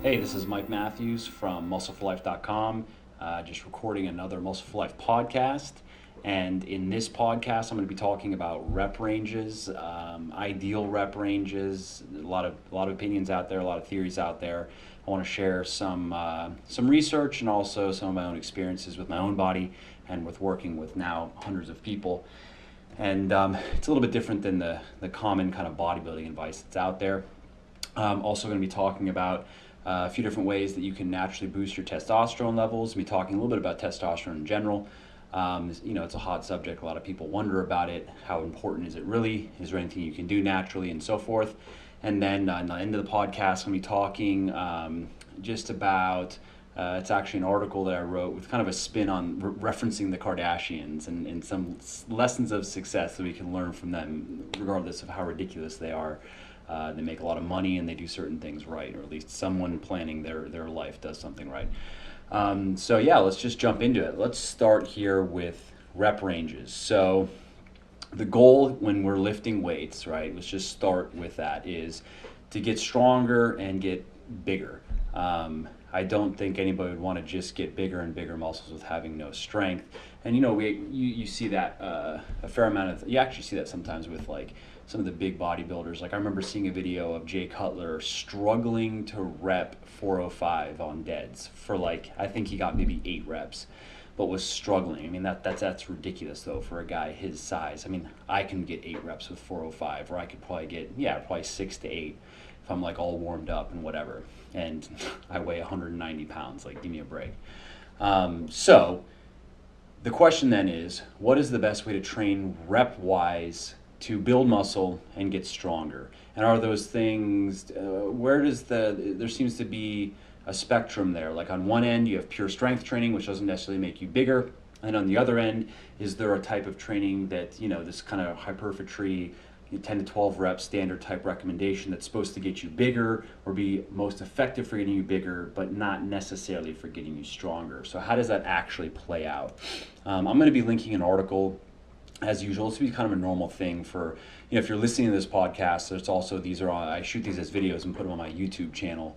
Hey, this is Mike Matthews from muscleforlife.com, just recording another Muscle for Life podcast. And in this podcast, I'm going to be talking about rep ranges, ideal rep ranges. A lot of opinions out there, a lot of theories out there. I want to share some research and also some of my own experiences with my own body and with working with now hundreds of people. And it's a little bit different than the common kind of bodybuilding advice that's out there. I'm also going to be talking about a few different ways that you can naturally boost your testosterone levels. We'll be talking a little bit about testosterone in general. It's a hot subject. A lot of people wonder about it. How important is it really? Is there anything you can do naturally and so forth? And then at the end of the podcast, I'm going to be talking just about, it's actually an article that I wrote with kind of a spin on referencing the Kardashians and some lessons of success that we can learn from them, regardless of how ridiculous they are. They make a lot of money and they do certain things right, or at least someone planning their life does something right. Let's just jump into it. Let's start here with rep ranges. So the goal when we're lifting weights, right, let's just start with that, is to get stronger and get bigger. I don't think anybody would want to just get bigger and bigger muscles with having no strength. And you see that a fair amount of, you actually see that sometimes with like some of the big bodybuilders. Like I remember seeing a video of Jay Cutler struggling to rep 405 on deads for I think he got maybe 8 reps, but was struggling. I mean, that's ridiculous though for a guy his size. I mean, I can get 8 reps with 405, or I could probably get 6 to 8 if I'm like all warmed up and whatever. And I weigh 190 pounds, like give me a break. So the question then is, what is the best way to train rep-wise to build muscle and get stronger? And are those things, there seems to be a spectrum there. Like on one end, you have pure strength training, which doesn't necessarily make you bigger. And on the other end, is there a type of training that, this kind of hypertrophy, 10 to 12 reps standard type recommendation that's supposed to get you bigger or be most effective for getting you bigger, but not necessarily for getting you stronger? So how does that actually play out? I'm going to be linking an article as usual. This will be kind of a normal thing for, if you're listening to this podcast, there's also, I shoot these as videos and put them on my YouTube channel.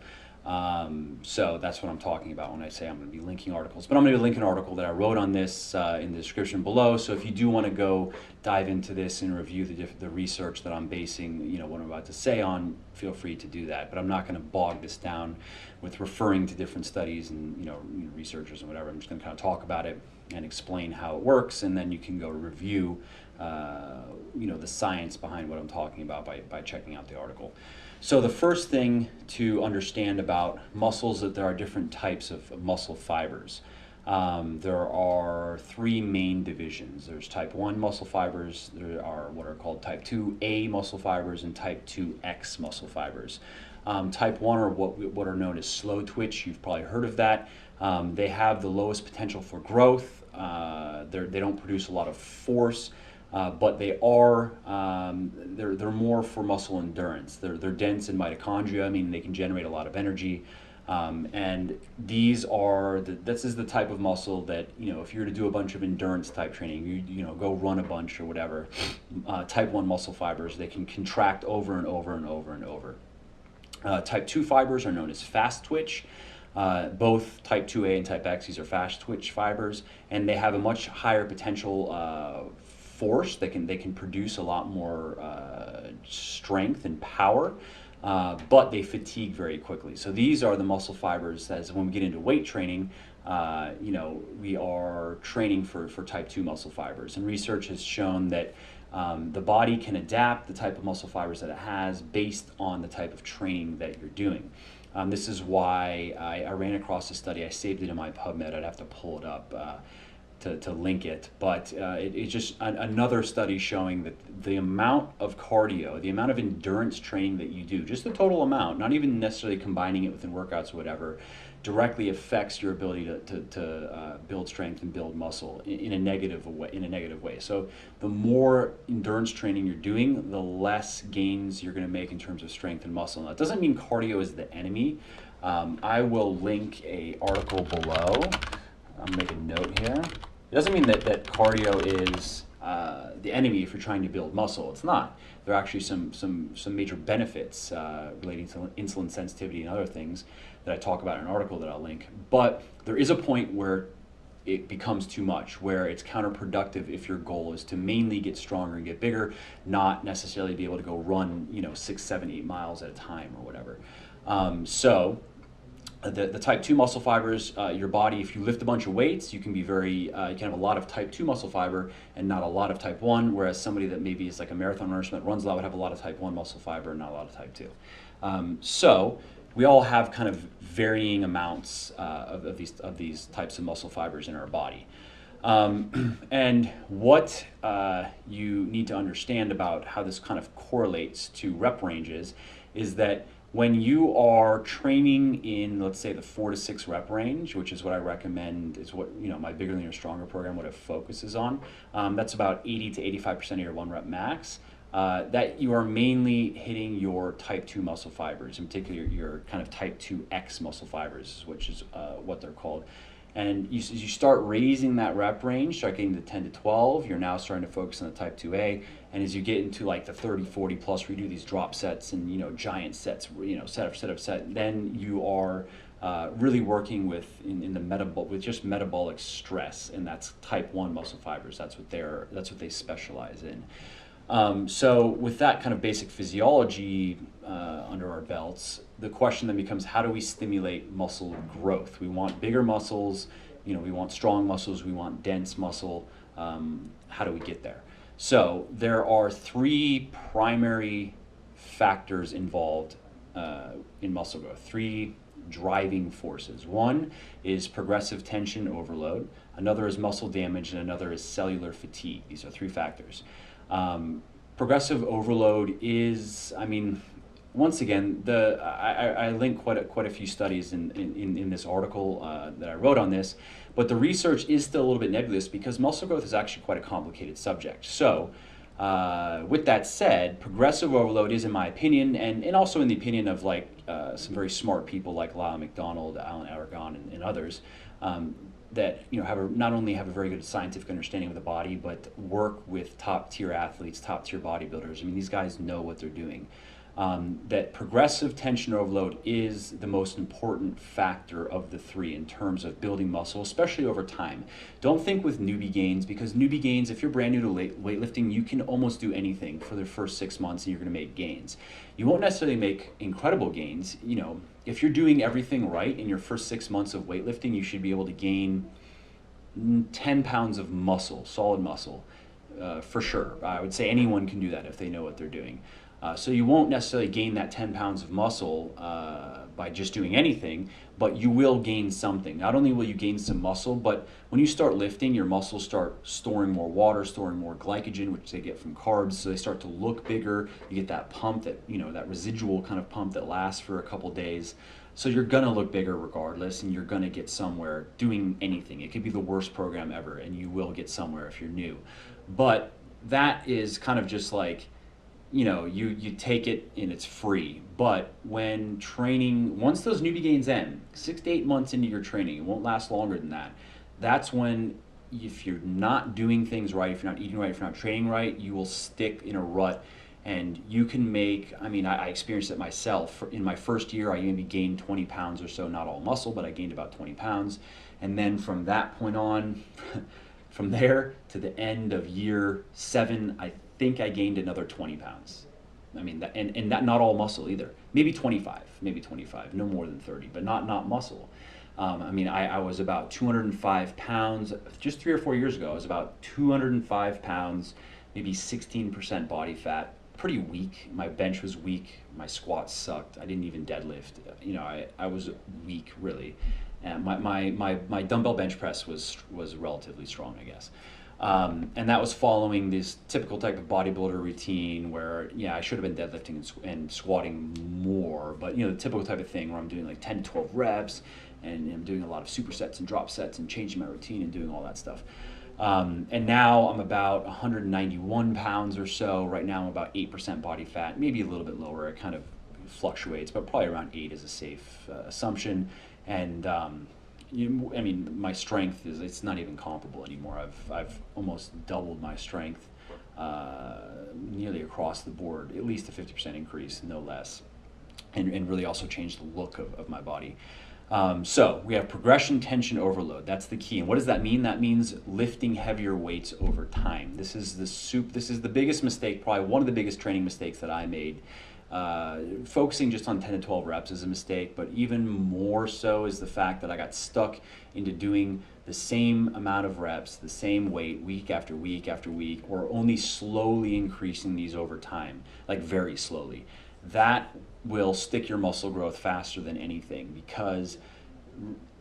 So that's what I'm talking about when I say I'm going to be linking articles. But I'm going to link an article that I wrote on this in the description below. So if you do want to go dive into this and review the research that I'm basing, what I'm about to say on, feel free to do that. But I'm not going to bog this down with referring to different studies and researchers and whatever. I'm just going to kind of talk about it and explain how it works, and then you can go review the science behind what I'm talking about by checking out the article. So the first thing to understand about muscles, that there are different types of muscle fibers. There are 3 main divisions. There's type 1 muscle fibers, there are what are called type 2A muscle fibers, and type 2X muscle fibers. Type 1 are what are known as slow twitch. You've probably heard of that. They have the lowest potential for growth. They don't produce a lot of force. But they are they're more for muscle endurance. They're dense in mitochondria, meaning they can generate a lot of energy. And this is the type of muscle that, if you were to do a bunch of endurance type training, you go run a bunch or whatever, type 1 muscle fibers, they can contract over and over and over and over. Type 2 fibers are known as fast twitch. Both type 2A and type X, these are fast twitch fibers, and they have a much higher potential force. They can produce a lot more strength and power, but they fatigue very quickly. So these are the muscle fibers as when we get into weight training, we are training for type 2 muscle fibers. And research has shown that the body can adapt the type of muscle fibers that it has based on the type of training that you're doing. This is why I ran across a study. I saved it in my PubMed. I'd have to pull it up to link it, but it's just another study showing that the amount of cardio, the amount of endurance training that you do, just the total amount, not even necessarily combining it within workouts or whatever, directly affects your ability to build strength and build muscle in a negative way. So the more endurance training you're doing, the less gains you're going to make in terms of strength and muscle. Now, it doesn't mean cardio is the enemy. I will link a article below. I'll make a note here. It doesn't mean that cardio is the the enemy if you're trying to build muscle. It's not. There are actually some major benefits relating to insulin sensitivity and other things that I talk about in an article that I'll link. But there is a point where it becomes too much, where it's counterproductive if your goal is to mainly get stronger and get bigger, not necessarily be able to go run 6, 7, 8 miles at a time or whatever. So the type 2 muscle fibers, your body, if you lift a bunch of weights, you can be you can have a lot of type 2 muscle fiber and not a lot of type 1, whereas somebody that maybe is like a marathon runner that runs a lot would have a lot of type 1 muscle fiber and not a lot of type 2. So we all have kind of varying amounts of these types of muscle fibers in our body. And what you need to understand about how this kind of correlates to rep ranges is that when you are training in, let's say, the 4 to 6 rep range, which is what I recommend, is what my Bigger Leaner Stronger program, what it focuses on, that's about 80 to 85% of your 1 rep max. That you are mainly hitting your type 2 muscle fibers, in particular your kind of type 2X muscle fibers, which is what they're called. And as you start raising that rep range, start getting to 10 to 12, you're now starting to focus on the type 2A. And as you get into like the 30, 40 plus, where you do these drop sets and giant sets, set after set, then you are really working with just metabolic stress, and that's type 1 muscle fibers. That's what they specialize in. So with that kind of basic physiology under our belts, the question then becomes, how do we stimulate muscle growth? We want bigger muscles, we want strong muscles, we want dense muscle. How do we get there? So there are 3 primary factors involved in muscle growth, 3 driving forces. One is progressive tension overload, another is muscle damage, and another is cellular fatigue. These are 3 factors. Progressive overload is, once again, I link quite a few studies in this article that I wrote on this, but the research is still a little bit nebulous because muscle growth is actually quite a complicated subject. So with that said, progressive overload is, in my opinion, and also in the opinion of some very smart people like Lyle McDonald, Alan Aragon, and others, that not only have a very good scientific understanding of the body, but work with top tier athletes, top tier bodybuilders. These guys know what they're doing. That progressive tension overload is the most important factor of the 3 in terms of building muscle, especially over time. Don't think with newbie gains, because newbie gains, if you're brand new to weightlifting, you can almost do anything for the first 6 months and you're going to make gains. You won't necessarily make incredible gains. If you're doing everything right in your first 6 months of weightlifting, you should be able to gain 10 pounds of muscle, solid muscle, for sure. I would say anyone can do that if they know what they're doing. So you won't necessarily gain that 10 pounds of muscle by just doing anything, but you will gain something. Not only will you gain some muscle, but when you start lifting, your muscles start storing more water, storing more glycogen, which they get from carbs, so they start to look bigger. You get that pump, that residual kind of pump that lasts for a couple days. So you're gonna look bigger regardless, and you're gonna get somewhere doing anything. It could be the worst program ever, and you will get somewhere if you're new. But that is kind of just like, you take it and it's free. But when training, once those newbie gains end, 6 to 8 months into your training, it won't last longer than that. That's when, if you're not doing things right, if you're not eating right, if you're not training right, you will stick in a rut. And you can make, I experienced it myself. In my first year, I maybe gained 20 pounds or so, not all muscle, but I gained about 20 pounds. And then from that point on, from there to the end of year 7, I think I gained another 20 pounds. And that not all muscle either. Maybe 25, no more than 30, but not muscle. I was about 205 pounds, just 3 or 4 years ago. I was about 205 pounds, maybe 16% body fat, pretty weak. My bench was weak. My squats sucked. I didn't even deadlift. I was weak, really. And my dumbbell bench press was relatively strong, I guess. And that was following this typical type of bodybuilder routine where, I should have been deadlifting and squatting more, but the typical type of thing where I'm doing like 10 to 12 reps and I'm doing a lot of supersets and drop sets and changing my routine and doing all that stuff. And now I'm about 191 pounds or so. Right now I'm about 8% body fat, maybe a little bit lower. It kind of fluctuates, but probably around 8 is a safe assumption. And I mean, my strength it's not even comparable anymore. I've almost doubled my strength nearly across the board, at least a 50% increase, no less, and really also changed the look of my body. So we have progression tension overload. That's the key. And what does that mean? That means lifting heavier weights over time. This is the biggest mistake, probably one of the biggest training mistakes that I made. Focusing just on 10 to 12 reps is a mistake, but even more so is the fact that I got stuck into doing the same amount of reps, the same weight week after week after week, or only slowly increasing these over time, like very slowly. That will stick your muscle growth faster than anything, because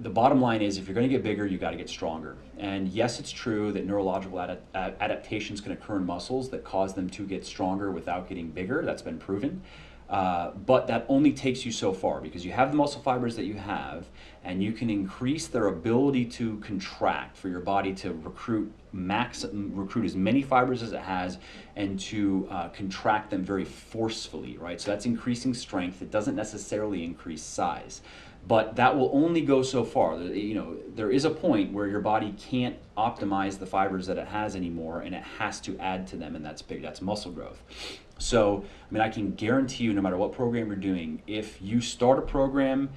the bottom line is, if you're going to get bigger, you got to get stronger. And yes, it's true that neurological adaptations can occur in muscles that cause them to get stronger without getting bigger. That's been proven. But that only takes you so far, because you have the muscle fibers that you have, and you can increase their ability to contract for your body to recruit as many fibers as it has, and to contract them very forcefully, right? So that's increasing strength. It doesn't necessarily increase size, but that will only go so far. You know, there is a point where your body can't optimize the fibers that it has anymore, and it has to add to them, and that's big. That's muscle growth. So, I mean, I can guarantee you, no matter what program you're doing, if you start a program,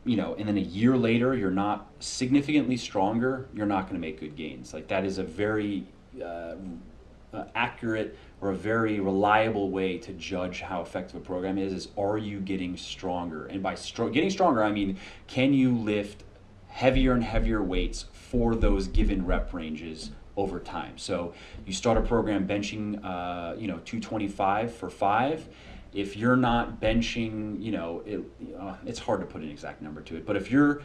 you know, and then a year later you're not significantly stronger, you're not going to make good gains. Like, that is a very accurate or a very reliable way to judge how effective a program is are you getting stronger? And by getting stronger, I mean, can you lift heavier and heavier weights for those given rep ranges over time? So you start a program benching, 225 for 5. If you're not benching, it's hard to put an exact number to it, but if you're,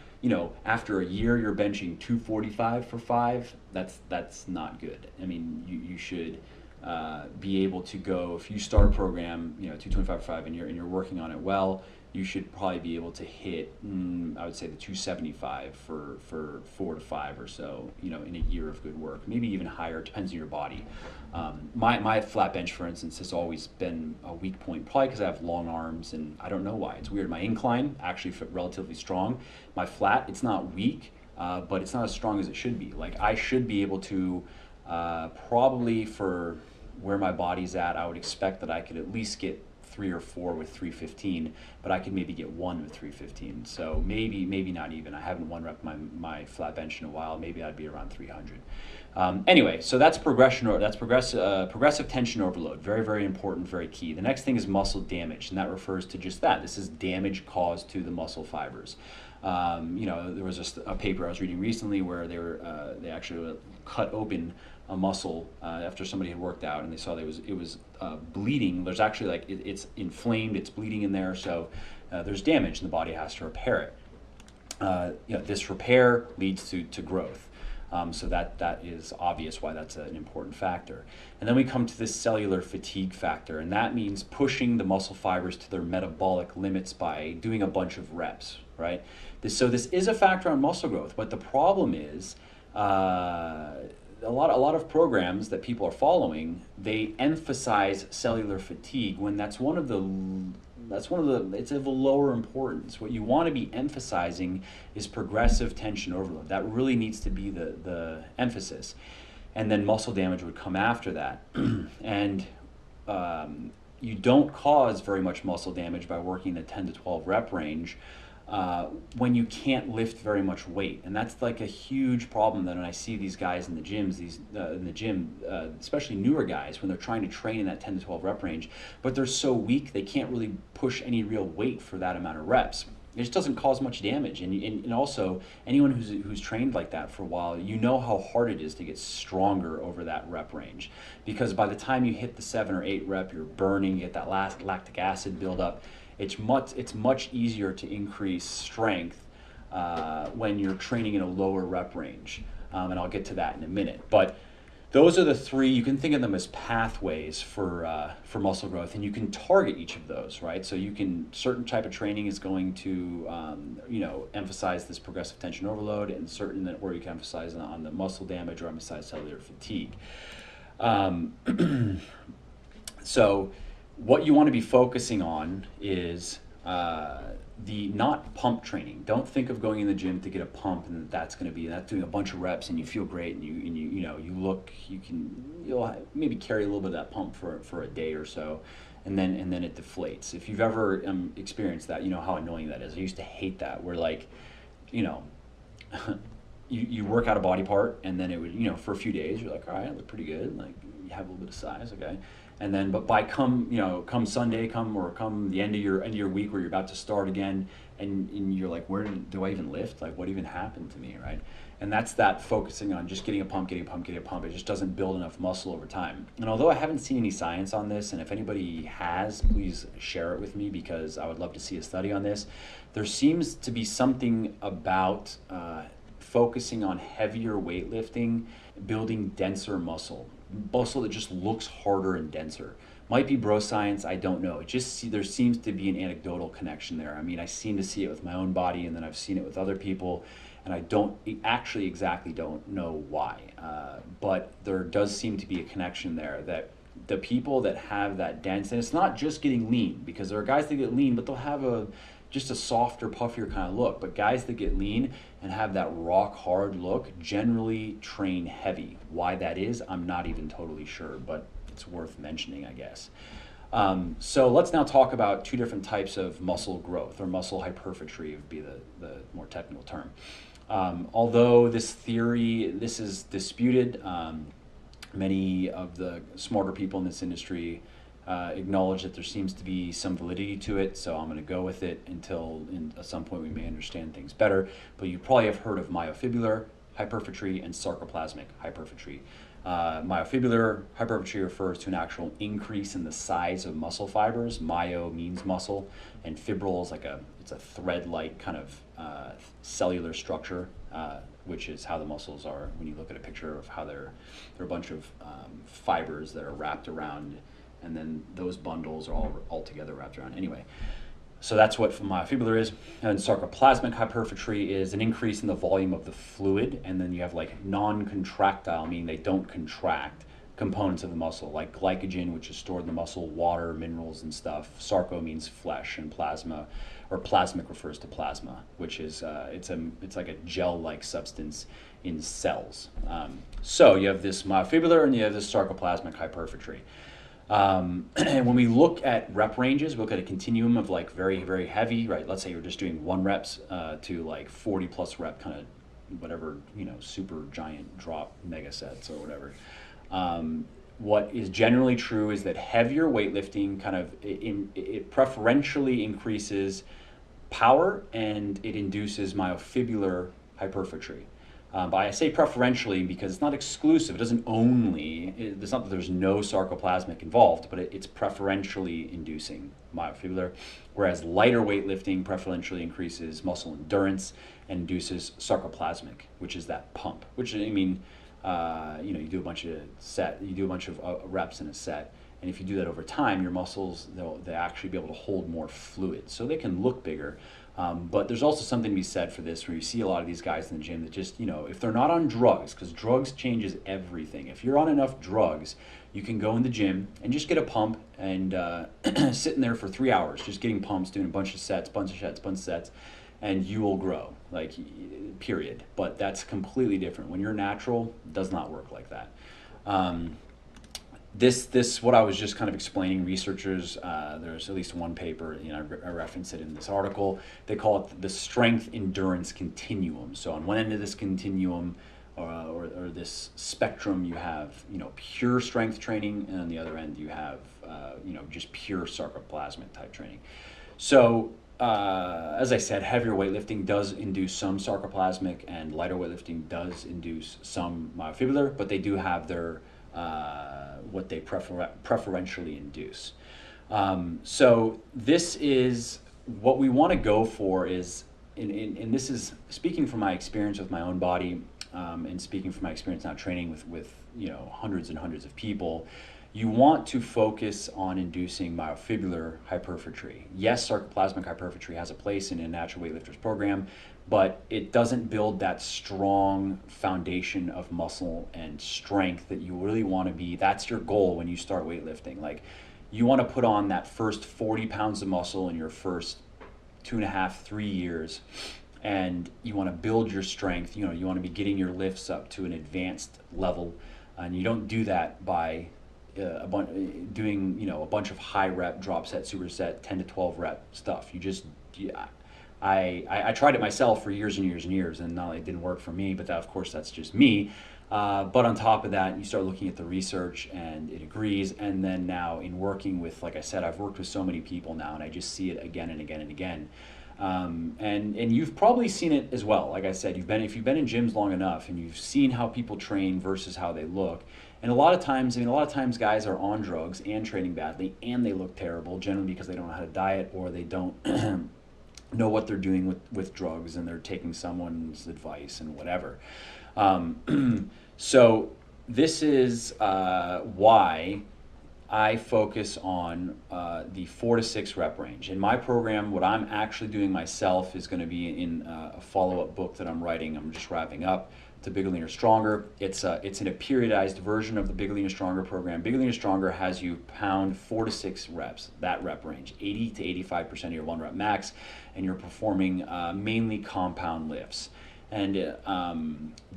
after a year you're benching 245 for 5, that's not good. I mean, you should be able to go, if you start a program, 225 for 5, and you're working on it well, you should probably be able to hit, I would say, the 275 for 4 to 5 or so, in a year of good work. Maybe even higher, depends on your body. My flat bench, for instance, has always been a weak point, probably because I have long arms, and I don't know why. It's weird. My incline, actually relatively strong. My flat, it's not weak, but it's not as strong as it should be. Like, I should be able to, probably for where my body's at, I would expect that I could at least get 3 or 4 with 315, but I could maybe get 1 with 315. So maybe not even. I haven't one rep my flat bench in a while. Maybe I'd be around 300. Anyway, so that's progressive tension overload. Very, very important, very key. The next thing is muscle damage, and that refers to just that. This is damage caused to the muscle fibers. There was a paper I was reading recently where they actually cut open a muscle after somebody had worked out, and they saw that it was bleeding. There's actually it's inflamed, it's bleeding in there, so there's damage, and the body has to repair it. This repair leads to growth. So that is obvious why that's an important factor. And then we come to this cellular fatigue factor, and that means pushing the muscle fibers to their metabolic limits by doing a bunch of reps, right? So this is a factor on muscle growth, but the problem is a lot of programs that people are following, they emphasize cellular fatigue when it's of a lower importance. What you want to be emphasizing is progressive tension overload. That really needs to be the emphasis. And then muscle damage would come after that. And you don't cause very much muscle damage by working the 10 to 12 rep range when you can't lift very much weight. And that's like a huge problem that when I see these guys in the gyms, especially newer guys, when they're trying to train in that 10 to 12 rep range, but they're so weak they can't really push any real weight for that amount of reps. It just doesn't cause much damage. And also, anyone who's trained like that for a while, you know how hard it is to get stronger over that rep range, because by the time you hit the 7 or 8 rep, you're burning, you get that last lactic acid buildup. It's much easier to increase strength when you're training in a lower rep range, and I'll get to that in a minute. But those are the 3. You can think of them as pathways for muscle growth, and you can target each of those, right? So certain type of training is going to emphasize this progressive tension overload, and certain where you can emphasize on the muscle damage or emphasize cellular fatigue. So what you want to be focusing on is the not pump training. Don't think of going in the gym to get a pump and that's going to be that's doing a bunch of reps and you feel great and you know you look you'll maybe carry a little bit of that pump for a day or so, and then it deflates. If you've ever experienced that, you know how annoying that is. I used to hate that. Where like, you know, you work out a body part and then it would, you know, for a few days you're like, all right, I look pretty good. Like you have a little bit of size, okay. And then, but by come Sunday, come the end of your week where you're about to start again, and you're like, where do I even lift? Like, what even happened to me, right? And that's that focusing on just getting a pump. It just doesn't build enough muscle over time. And although I haven't seen any science on this, and if anybody has, please share it with me because I would love to see a study on this. There seems to be something about focusing on heavier weightlifting, building denser muscle that just looks harder and denser. Might be bro science, I don't know. There seems to be an anecdotal connection there. I mean, I seem to see it with my own body, and then I've seen it with other people, and I don't know why. But there does seem to be a connection there that the people that have that dense, and it's not just getting lean, because there are guys that get lean, but they'll have just a softer, puffier kind of look. But guys that get lean and have that rock hard look generally train heavy. Why that is, I'm not even totally sure, but it's worth mentioning, I guess. So let's now talk about two different types of muscle growth, or muscle hypertrophy would be the more technical term. Although this is disputed, many of the smarter people in this industry acknowledge that there seems to be some validity to it, so I'm going to go with it until at some point we may understand things better. But you probably have heard of myofibular hypertrophy and sarcoplasmic hypertrophy. Myofibular hypertrophy refers to an actual increase in the size of muscle fibers. Myo means muscle, and fibril is it's a thread-like kind of cellular structure, which is how the muscles are. When you look at a picture of how they're a bunch of fibers that are wrapped around, and then those bundles are all together wrapped around. Anyway, so that's what myofibular is. And sarcoplasmic hypertrophy is an increase in the volume of the fluid, and then you have like non-contractile, meaning they don't contract, components of the muscle, like glycogen, which is stored in the muscle, water, minerals, and stuff. Sarco means flesh, and plasma, or plasmic, refers to plasma, which is it's like a gel-like substance in cells. So you have this myofibular and you have this sarcoplasmic hypertrophy. And when we look at rep ranges, we look at a continuum of like very, very heavy, right? Let's say you're just doing 1 reps to like 40 plus rep kind of whatever, you know, super giant drop mega sets or whatever. What is generally true is that heavier weightlifting kind of it preferentially increases power and it induces myofibular hypertrophy. But I say preferentially because it's not exclusive. It doesn't it's not that there's no sarcoplasmic involved, but it's preferentially inducing myofibular, whereas lighter weightlifting preferentially increases muscle endurance and induces sarcoplasmic, which is that pump, which, I mean, you do a bunch of reps in a set, and if you do that over time, your muscles, they'll actually be able to hold more fluid, so they can look bigger. But there's also something to be said for this, where you see a lot of these guys in the gym that just, if they're not on drugs, because drugs changes everything. If you're on enough drugs, you can go in the gym and just get a pump and sitting there for 3 hours, just getting pumps, doing a bunch of sets, and you will grow, like, period. But that's completely different. When you're natural, it does not work like that. This what I was just kind of explaining, researchers, there's at least one paper, I reference it in this article. They call it the strength endurance continuum. So on one end of this continuum, or this spectrum, you have pure strength training, and on the other end you have just pure sarcoplasmic type training. So as I said, heavier weightlifting does induce some sarcoplasmic, and lighter weightlifting does induce some myofibular, but they do have their what they preferentially induce. So this is what we want to go for is, and this is speaking from my experience with my own body, and speaking from my experience now training with hundreds and hundreds of people. You want to focus on inducing myofibular hypertrophy. Yes, sarcoplasmic hypertrophy has a place in a natural weightlifters program, but it doesn't build that strong foundation of muscle and strength that you really want to be. That's your goal when you start weightlifting. Like, you want to put on that first 40 pounds of muscle in your first 2.5, 3 years, and you want to build your strength, you want to be getting your lifts up to an advanced level, and you don't do that by doing a bunch of high rep drop set, superset, 10 to 12 rep stuff. I tried it myself for years and years and years, and not only it didn't work for me, but that, of course, that's just me. But on top of that, you start looking at the research, and it agrees. And then now, in working with, like I said, I've worked with so many people now, and I just see it again and again and again. And you've probably seen it as well. Like I said, if you've been in gyms long enough, and you've seen how people train versus how they look. And a lot of times guys are on drugs and training badly, and they look terrible, generally because they don't know how to diet, or they don't know what they're doing with drugs, and they're taking someone's advice and whatever. So this is why I focus on the 4 to 6 rep range. In my program, what I'm actually doing myself is going to be in a follow-up book that I'm writing. I'm just wrapping up. To Bigger, Leaner, Stronger. It's in a periodized version of the Bigger, Leaner, Stronger program. Bigger, Leaner, Stronger has you pound 4 to 6 reps, that rep range, 80 to 85% of your 1 rep max, and you're performing mainly compound lifts. And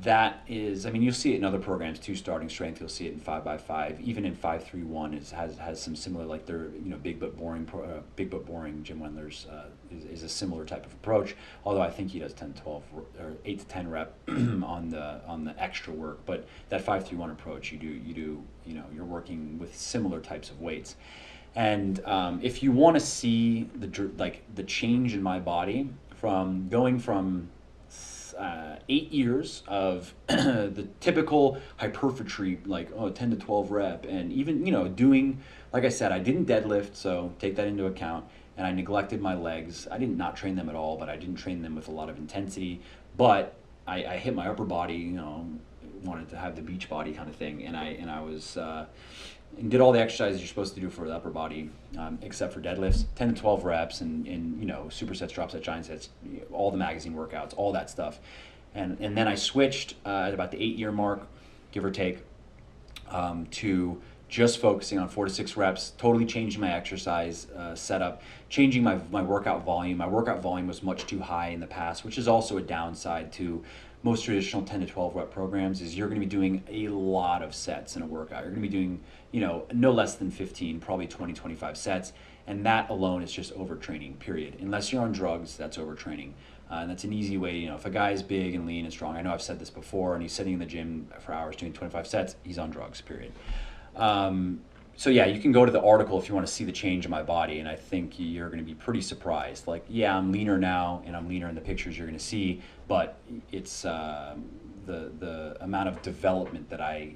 that is, you'll see it in other programs too, starting strength. You'll see it in 5x5, even in 5-3-1 has some similar, like their big but boring Jim Wendler's is a similar type of approach. Although I think he does 10, 12 or 8 to 10 rep on the extra work. But that 5-3-1 approach, you're working with similar types of weights. And if you want to see the change in my body from going from 8 years of the typical hypertrophy, 10 to 12 rep, and even doing, like I said, I didn't deadlift, so take that into account, and I neglected my legs. I didn't not train them at all, but I didn't train them with a lot of intensity. But I hit my upper body, wanted to have the beach body kind of thing, and I was and did all the exercises you're supposed to do for the upper body, except for deadlifts, 10 to 12 reps, and supersets, drop sets, giant sets, all the magazine workouts, all that stuff. And then I switched at about the 8-year mark, give or take, to just focusing on 4 to 6 reps, totally changing my exercise setup, changing my workout volume. My workout volume was much too high in the past, which is also a downside to most traditional 10 to 12 rep programs, is you're going to be doing a lot of sets in a workout. You're going to be doing, no less than 15, probably 20, 25 sets. And that alone is just overtraining, period. Unless you're on drugs, that's overtraining. And that's an easy way, if a guy's big and lean and strong, I know I've said this before, and he's sitting in the gym for hours doing 25 sets, he's on drugs, period. So yeah, you can go to the article if you want to see the change in my body, and I think you're going to be pretty surprised. Like, yeah, I'm leaner now, and I'm leaner in the pictures you're going to see, but it's the amount of development that I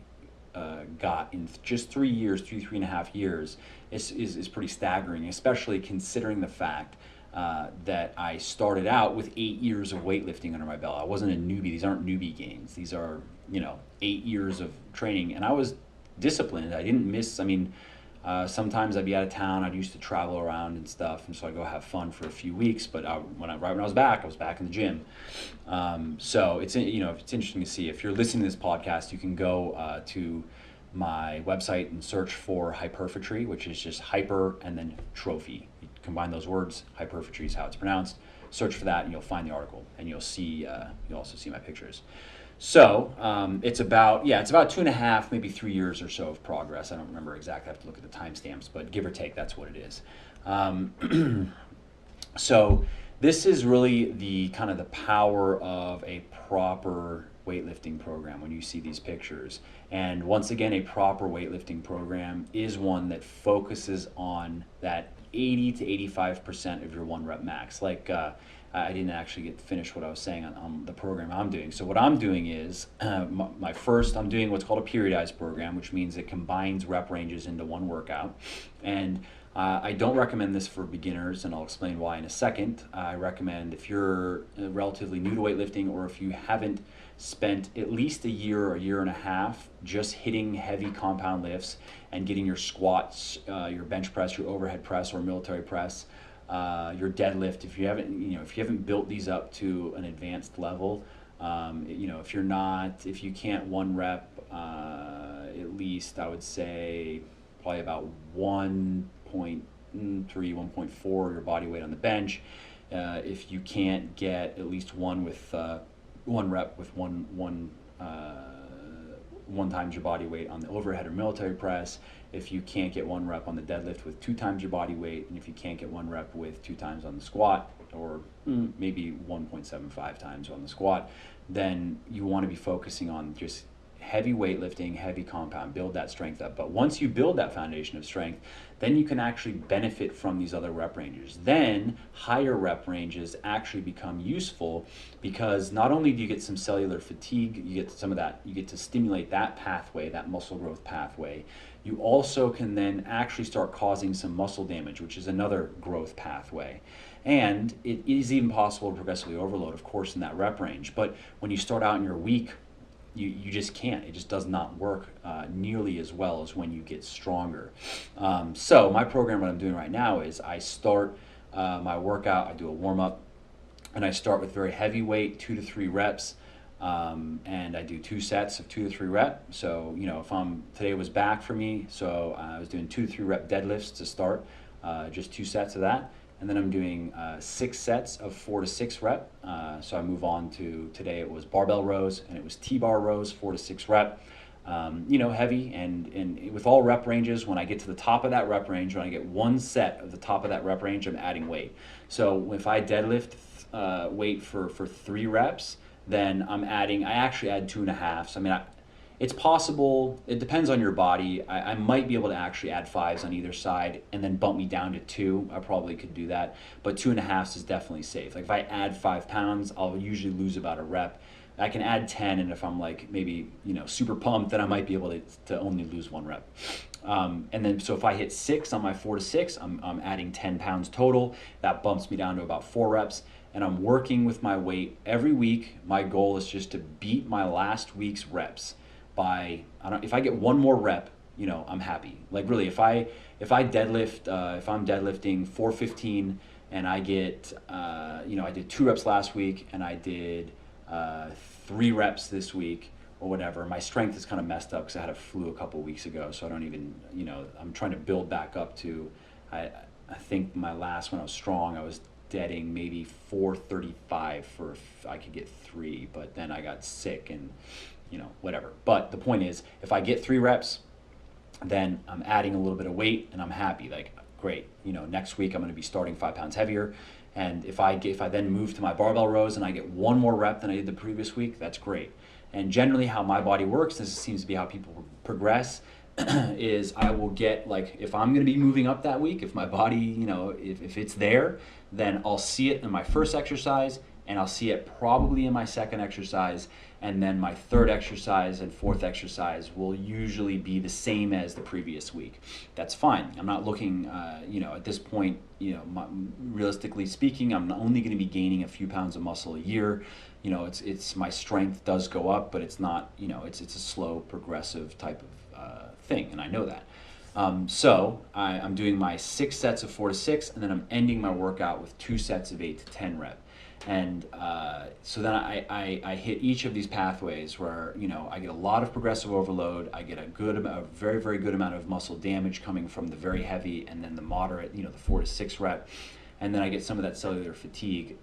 got in just 3 years, 3.5 years, is pretty staggering, especially considering the fact that I started out with 8 years of weightlifting under my belt. I wasn't a newbie. These aren't newbie gains. These are, 8 years of training, and I was disciplined. I didn't miss. Sometimes I'd be out of town. I'd used to travel around and stuff, and so I'd go have fun for a few weeks. But when I was back in the gym. So it's it's interesting to see. If you're listening to this podcast, you can go to my website and search for Hypertrophy, which is just hyper and then trophy. You combine those words. Hypertrophy is how it's pronounced. Search for that, and you'll find the article, and you'll see. You'll also see my pictures. So it's about 2.5, maybe 3 years or so of progress. I don't remember exactly. I have to look at the timestamps, but give or take, that's what it is. So this is really the kind of the power of a proper weightlifting program when you see these pictures. And once again, a proper weightlifting program is one that focuses on that 80 to 85% of your 1 rep max. I didn't actually get to finish what I was saying on the program I'm doing. So what I'm doing is, I'm doing what's called a periodized program, which means it combines rep ranges into one workout. And I don't recommend this for beginners, and I'll explain why in a second. I recommend if you're relatively new to weightlifting, or if you haven't spent at least a year or a year and a half just hitting heavy compound lifts and getting your squats, your bench press, your overhead press or military press, your deadlift, if you haven't built these up to an advanced level, if you can't 1 rep, at least I would say probably about 1.3, 1.4 your body weight on the bench, If you can't get at least one with one rep with one times your body weight on the overhead or military press, if you can't get one rep on the deadlift with 2 times your body weight, and if you can't get one rep with 2 times on the squat, or maybe 1.75 times on the squat, then you want to be focusing on just heavy weightlifting, heavy compound, build that strength up. But once you build that foundation of strength, then you can actually benefit from these other rep ranges. Then higher rep ranges actually become useful, because not only do you get some cellular fatigue, you get some of that, you get to stimulate that pathway, that muscle growth pathway. You also can then actually start causing some muscle damage, which is another growth pathway. And it is even possible to progressively overload, of course, in that rep range. But when you start out and you're weak, you just can't. It just does not work nearly as well as when you get stronger. So my program, what I'm doing right now is I start my workout, I do a warm-up, and I start with very heavy weight, 2 to 3 reps, and I do 2 sets of 2 to 3 rep. So, if today was back for me, so I was doing 2 to 3 rep deadlifts to start, just 2 sets of that. And then I'm doing 6 sets of 4 to 6 rep. So I move on to today, it was barbell rows and it was T-bar rows, 4 to 6 rep. Heavy, and with all rep ranges, when I get to the top of that rep range, when I get one set of the top of that rep range, I'm adding weight. So if I deadlift weight for 3 reps, then I actually add 2.5. So it's possible, it depends on your body. I might be able to actually add 5s on either side and then bump me down to 2. I probably could do that, but 2.5s is definitely safe. Like if I add 5 pounds, I'll usually lose about a rep. I can add 10, and if I'm like maybe super pumped, then I might be able to only lose 1 rep. And then so if I hit 6 on my 4 to 6, I'm adding 10 pounds total. That bumps me down to about 4 reps. And I'm working with my weight every week. My goal is just to beat my last week's reps by, if I get 1 more rep, I'm happy. Like really, if I deadlift, if I'm deadlifting 415 and I get, I did 2 reps last week and I did 3 reps this week or whatever. My strength is kind of messed up because I had a flu a couple weeks ago, so I don't even, I'm trying to build back up to, I think my last when I was strong, I was deading maybe 435 for if I could get 3, but then I got sick and whatever. But the point is, if I get 3 reps, then I'm adding a little bit of weight and I'm happy. Like, great. Next week I'm going to be starting 5 pounds heavier. And if I then move to my barbell rows and I get 1 more rep than I did the previous week, that's great. And generally how my body works, this seems to be how people progress, is I will get, like, if I'm going to be moving up that week, if my body, if it's there, then I'll see it in my first exercise, and I'll see it probably in my second exercise, and then my third exercise and fourth exercise will usually be the same as the previous week. That's fine. I'm not looking, at this point, realistically speaking, I'm only going to be gaining a few pounds of muscle a year. It's my strength does go up, but it's not, it's a slow, progressive type of thing, and I know that. So I'm doing my 6 sets of 4 to 6, and then I'm ending my workout with 2 sets of 8 to 10 rep. And so then I hit each of these pathways where, I get a lot of progressive overload. I get a very, very good amount of muscle damage coming from the very heavy and then the moderate, the 4 to 6 rep. And then I get some of that cellular fatigue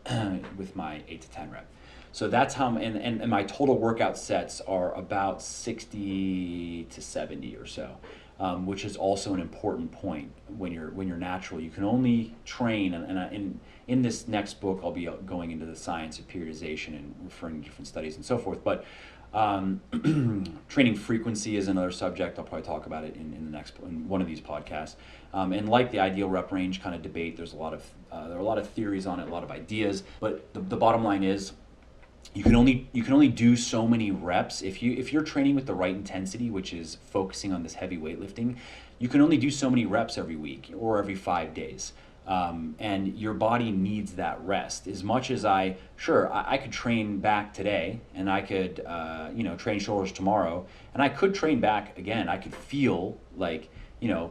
with my 8 to 10 rep. So that's how, and my total workout sets are about 60 to 70 or so. Which is also an important point when you're natural. You can only train, and in this next book I'll be going into the science of periodization and referring to different studies and so forth. But training frequency is another subject. I'll probably talk about it in one of these podcasts. And like the ideal rep range kind of debate, there are a lot of theories on it, a lot of ideas. But the bottom line is, you can only do so many reps if you're training with the right intensity, which is focusing on this heavy weightlifting. You can only do so many reps every week or every 5 days, and your body needs that rest. As much as I could train back today, and I could train shoulders tomorrow, and I could train back again. I could feel like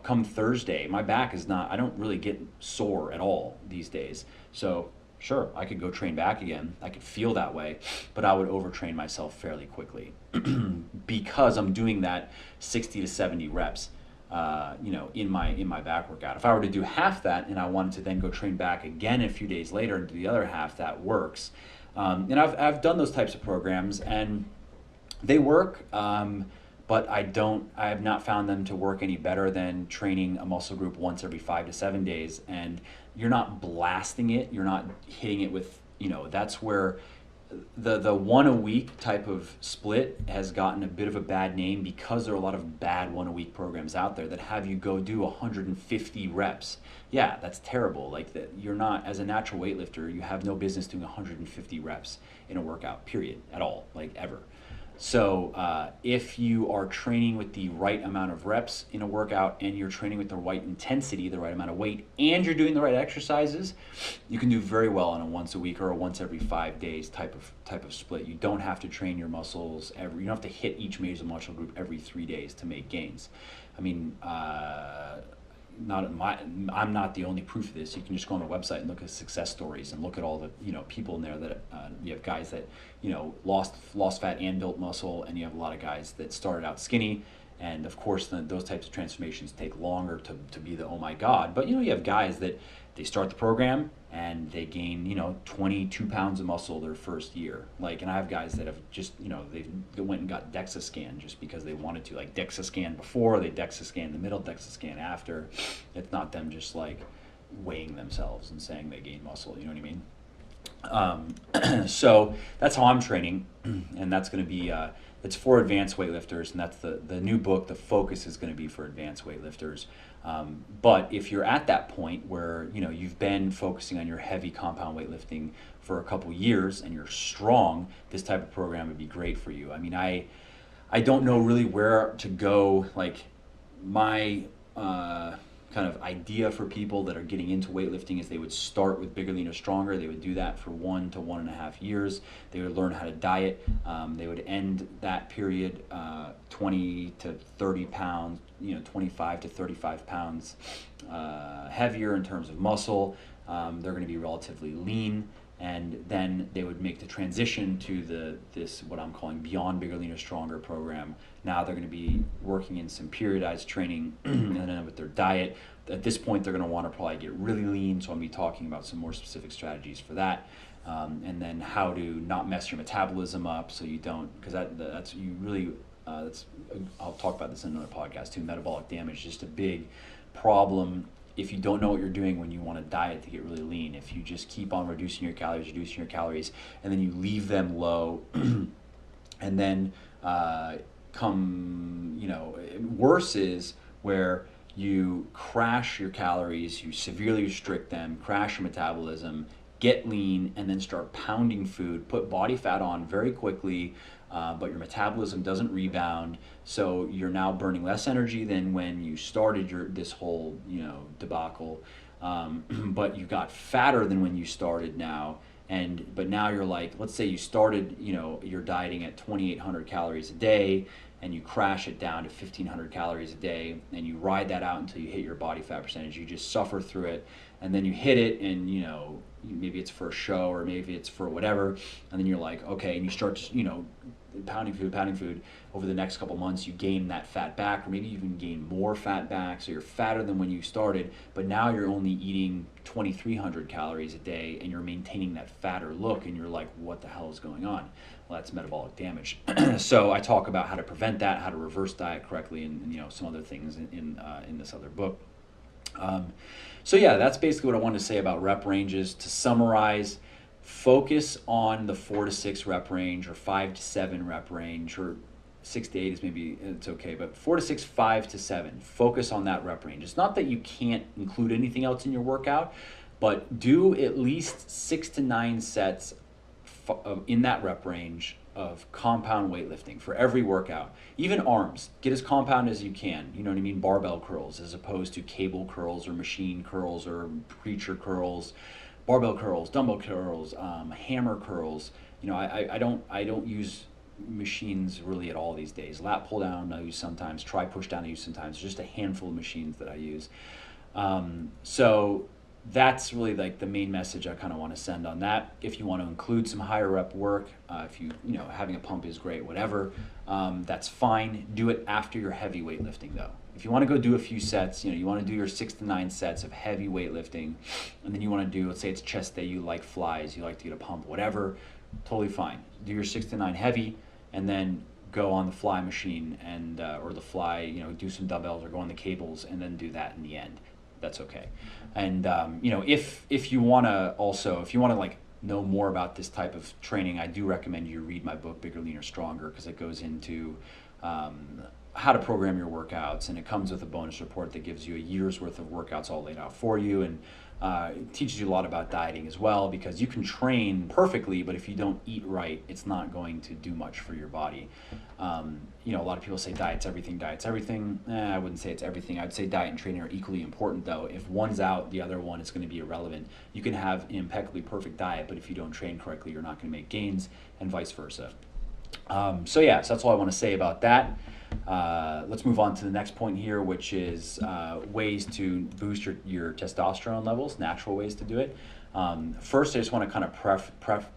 come Thursday, my back is not. I don't really get sore at all these days. So. Sure, I could go train back again. I could feel that way, but I would overtrain myself fairly quickly because I'm doing that 60 to 70 reps. in my back workout. If I were to do half that and I wanted to then go train back again a few days later and do the other half, that works. And I've done those types of programs and they work, but I have not found them to work any better than training a muscle group once every 5 to 7 days. And you're not blasting it, you're not hitting it with, that's where the 1 a week type of split has gotten a bit of a bad name because there are a lot of bad 1 a week programs out there that have you go do 150 reps. Yeah, that's terrible. Like that, you're not, as a natural weightlifter, you have no business doing 150 reps in a workout, period, at all, like ever. So if you are training with the right amount of reps in a workout and you're training with the right intensity, the right amount of weight, and you're doing the right exercises, you can do very well on a once a week or a once every 5 days type of split. You don't have to train your muscles you don't have to hit each major muscle group every 3 days to make gains. I mean, I'm not the only proof of this. You can just go on the website and look at success stories and look at all the people in there that you have guys that lost fat and built muscle, and you have a lot of guys that started out skinny, and of course those types of transformations take longer to be the oh my god. But you have guys that they start the program and they gain 22 pounds of muscle their first year. Like, and I have guys that have just they went and got DEXA scan just because they wanted to, like DEXA scan before, they DEXA scan in the middle, DEXA scan after. It's not them just like weighing themselves and saying they gain muscle, you know what I mean? So that's how I'm training, and that's going to be it's for advanced weightlifters, and that's the new book. The focus is going to be for advanced weightlifters. But if you're at that point where you've been focusing on your heavy compound weightlifting for a couple years and you're strong, this type of program would be great for you. I mean, I don't know really where to go. Like, my kind of idea for people that are getting into weightlifting is they would start with Bigger, Leaner, Stronger. They would do that for 1 to 1.5 years. They would learn how to diet. They would end that period 20 to 30 pounds, 25 to 35 pounds heavier in terms of muscle. They're going to be relatively lean. And then they would make the transition to this what I'm calling Beyond Bigger, Leaner, Stronger program. Now they're going to be working in some periodized training and then with their diet. At this point, they're going to want to probably get really lean, so I'm going to be talking about some more specific strategies for that. And then how to not mess your metabolism up so you don't, because that's you really, I'll talk about this in another podcast too. Metabolic damage is just a big problem if you don't know what you're doing when you want to diet to get really lean. If you just keep on reducing your calories, and then you leave them low, and then worse is where you crash your calories, you severely restrict them, crash your metabolism, get lean, and then start pounding food, put body fat on very quickly, but your metabolism doesn't rebound, so you're now burning less energy than when you started this whole debacle, but you got fatter than when you started now. But now you're like, let's say you started you're dieting at 2,800 calories a day, and you crash it down to 1,500 calories a day, and you ride that out until you hit your body fat percentage. You just suffer through it, and then you hit it, and maybe it's for a show or maybe it's for whatever, and then you're like, okay, and you start pounding food. Over the next couple months, you gain that fat back, or maybe you even gain more fat back, so you're fatter than when you started, but now you're only eating 2,300 calories a day, and you're maintaining that fatter look, and you're like, what the hell is going on? Well, that's metabolic damage. So I talk about how to prevent that, how to reverse diet correctly, and some other things in this other book. So yeah, that's basically what I wanted to say about rep ranges. To summarize, focus on the 4 to 6 rep range, or 5 to 7 rep range, or 6 to 8 is maybe, it's okay, but 4 to 6, 5 to 7, focus on that rep range. It's not that you can't include anything else in your workout, but do at least 6 to 9 sets in that rep range of compound weightlifting for every workout. Even arms, get as compound as you can, you know what I mean? Barbell curls as opposed to cable curls or machine curls or preacher curls. Barbell curls, dumbbell curls, hammer curls. I don't use machines really at all these days. Lat pull down I use sometimes, try push down I use sometimes. Just a handful of machines that I use. So that's really like the main message I kind of want to send on that. If you want to include some higher rep work, if you know, having a pump is great, whatever, that's fine. Do it after your heavy weightlifting though. If you want to go do a few sets, you know, you want to do your 6 to 9 sets of heavy weightlifting, and then you want to do, let's say it's chest day, you like flies, you like to get a pump, whatever, totally fine. Do your 6 to 9 heavy, and then go on the fly machine and or the fly, you know, do some dumbbells or go on the cables, and then do that in the end. That's okay. And you know, if you want to like know more about this type of training, I do recommend you read my book Bigger, Leaner, Stronger, because it goes into how to program your workouts, and it comes with a bonus report that gives you a year's worth of workouts all laid out for you, and it teaches you a lot about dieting as well, because you can train perfectly, but if you don't eat right, it's not going to do much for your body. You know, a lot of people say diet's everything, diet's everything. I wouldn't say it's everything. I'd say diet and training are equally important though. If one's out, the other one is going to be irrelevant. You can have an impeccably perfect diet, but if you don't train correctly, you're not going to make gains, and vice versa. So yeah, so that's all I want to say about that. Let's move on to the next point here, which is ways to boost your testosterone levels, natural ways to do it. First, I just want to kind of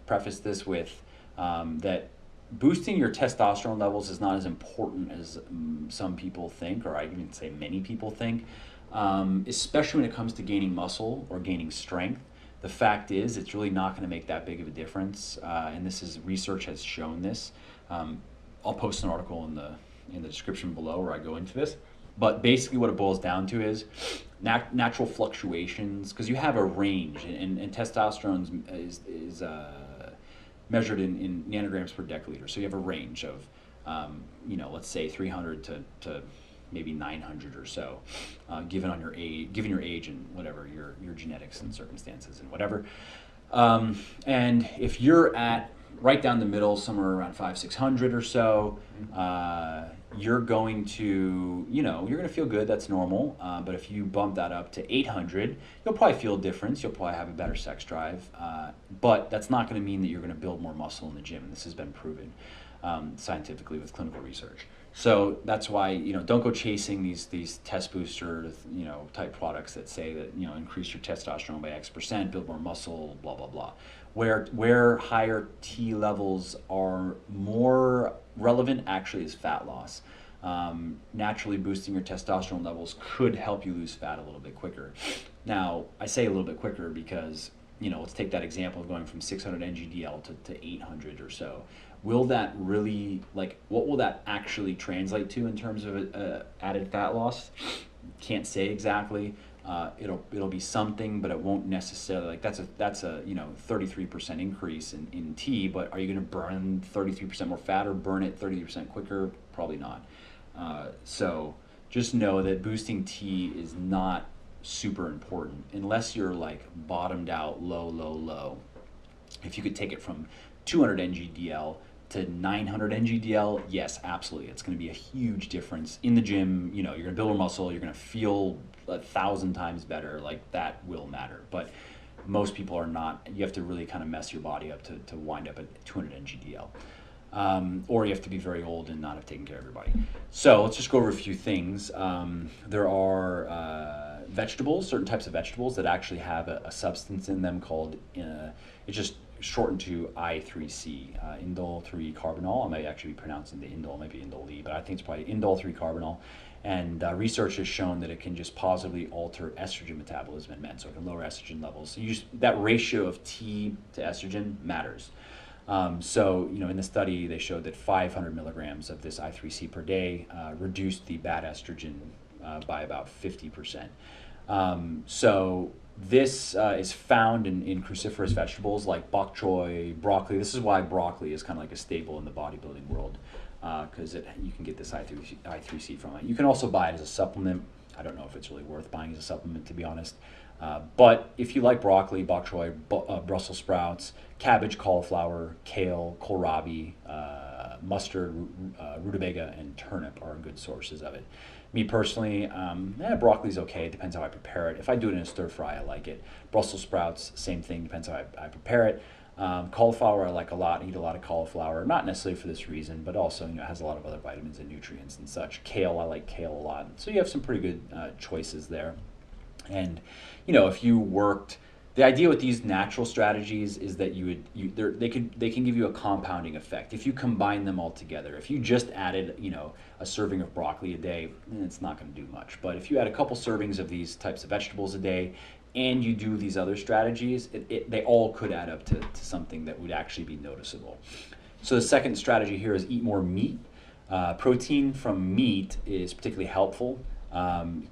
preface this with that boosting your testosterone levels is not as important as some people think, or I even say many people think, especially when it comes to gaining muscle or gaining strength. The fact is, it's really not going to make that big of a difference, and this is research has shown this. I'll post an article in the description below where I go into this. But basically what it boils down to is natural fluctuations, because you have a range, and testosterone is measured in nanograms per deciliter. So you have a range of, you know, let's say 300 to maybe 900 or so, given your age and whatever, your genetics and circumstances and whatever. And if you're at right down the middle, somewhere around 500-600 or so, you're going to, you know, you're going to feel good. That's normal. But if you bump that up to 800, you'll probably feel a difference. You'll probably have a better sex drive. But that's not going to mean that you're going to build more muscle in the gym. This has been proven scientifically with clinical research. So that's why, you know, don't go chasing these test booster, you know, type products that say that, you know, increase your testosterone by X%, build more muscle, blah, blah, blah. Where higher T levels are more relevant actually is fat loss. Naturally boosting your testosterone levels could help you lose fat a little bit quicker. Now, I say a little bit quicker because, you know, let's take that example of going from 600 NGDL to 800 or so. Will that really, like, what will that actually translate to in terms of added fat loss? Can't say exactly. It'll be something, but it won't necessarily, like, that's a you know, 33% increase in T, but are you going to burn 33% more fat or burn it 33% quicker? Probably not. So just know that boosting T is not super important unless you're like bottomed out low. If you could take it from 200 NGDL to 900 NGDL, yes, absolutely. It's going to be a huge difference in the gym. You know, you're going to build more muscle. You're going to feel 1,000 times better. Like, that will matter. But most people are not. You have to really kind of mess your body up to wind up at 200 NGDL. Or you have to be very old and not have taken care of your body. So let's just go over a few things. There are vegetables, certain types of vegetables that actually have a substance in them called, it's just shortened to I3C, indole 3-carbinol. I might actually be pronouncing the indole, maybe indole, but I think it's probably indole 3-carbinol. And research has shown that it can just positively alter estrogen metabolism in men, so it can lower estrogen levels. So that ratio of T to estrogen matters. So, you know, in the study, they showed that 500 milligrams of this I3C per day reduced the bad estrogen by about 50%. So this is found in cruciferous vegetables like bok choy, broccoli. This is why broccoli is kind of like a staple in the bodybuilding world, because you can get this I3C from it. You can also buy it as a supplement. I don't know if it's really worth buying as a supplement, to be honest. But if you like broccoli, bok choy, Brussels sprouts, cabbage, cauliflower, kale, kohlrabi, mustard, rutabaga, and turnip are good sources of it. Me personally, broccoli's okay. It depends how I prepare it. If I do it in a stir fry, I like it. Brussels sprouts, same thing. Depends how I prepare it. Cauliflower I like a lot. I eat a lot of cauliflower, not necessarily for this reason, but also, you know, it has a lot of other vitamins and nutrients and such. Kale, I like kale a lot. So you have some pretty good choices there. And if you worked, the idea with these natural strategies is that they can give you a compounding effect if you combine them all together. If you just added a serving of broccoli a day, it's not going to do much. But if you add a couple servings of these types of vegetables a day, and you do these other strategies, they all could add up to something that would actually be noticeable. So the second strategy here is eat more meat. Protein from meat is particularly helpful,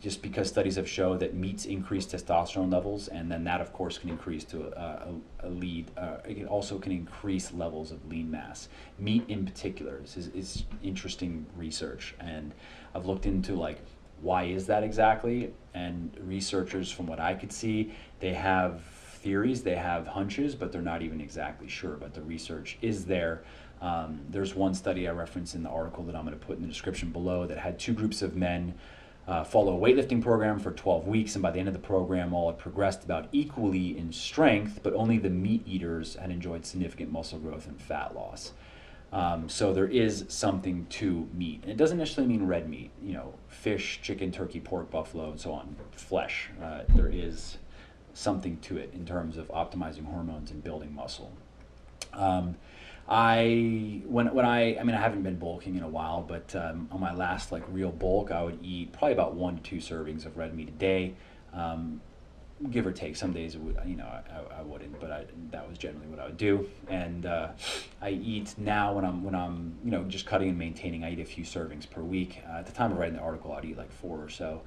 just because studies have shown that meats increase testosterone levels, and then that of course can increase to it also can increase levels of lean mass. Meat in particular is interesting research, and I've looked into why is that exactly, and researchers, from what I could see, they have theories, they have hunches, but they're not even exactly sure, but the research is there. There's one study I referenced in the article that I'm going to put in the description below that had two groups of men follow a weightlifting program for 12 weeks, and by the end of the program, all had progressed about equally in strength, but only the meat eaters had enjoyed significant muscle growth and fat loss. So there is something to meat, and it doesn't necessarily mean red meat, fish, chicken, turkey, pork, buffalo, and so on, flesh. There is something to it in terms of optimizing hormones and building muscle. I haven't been bulking in a while, but on my last real bulk, I would eat probably about 1 to 2 servings of red meat a day, give or take. Some days it would, I wouldn't, but that was generally what I would do. And I eat now when I'm just cutting and maintaining. I eat a few servings per week. At the time of writing the article, I'd eat 4 or so.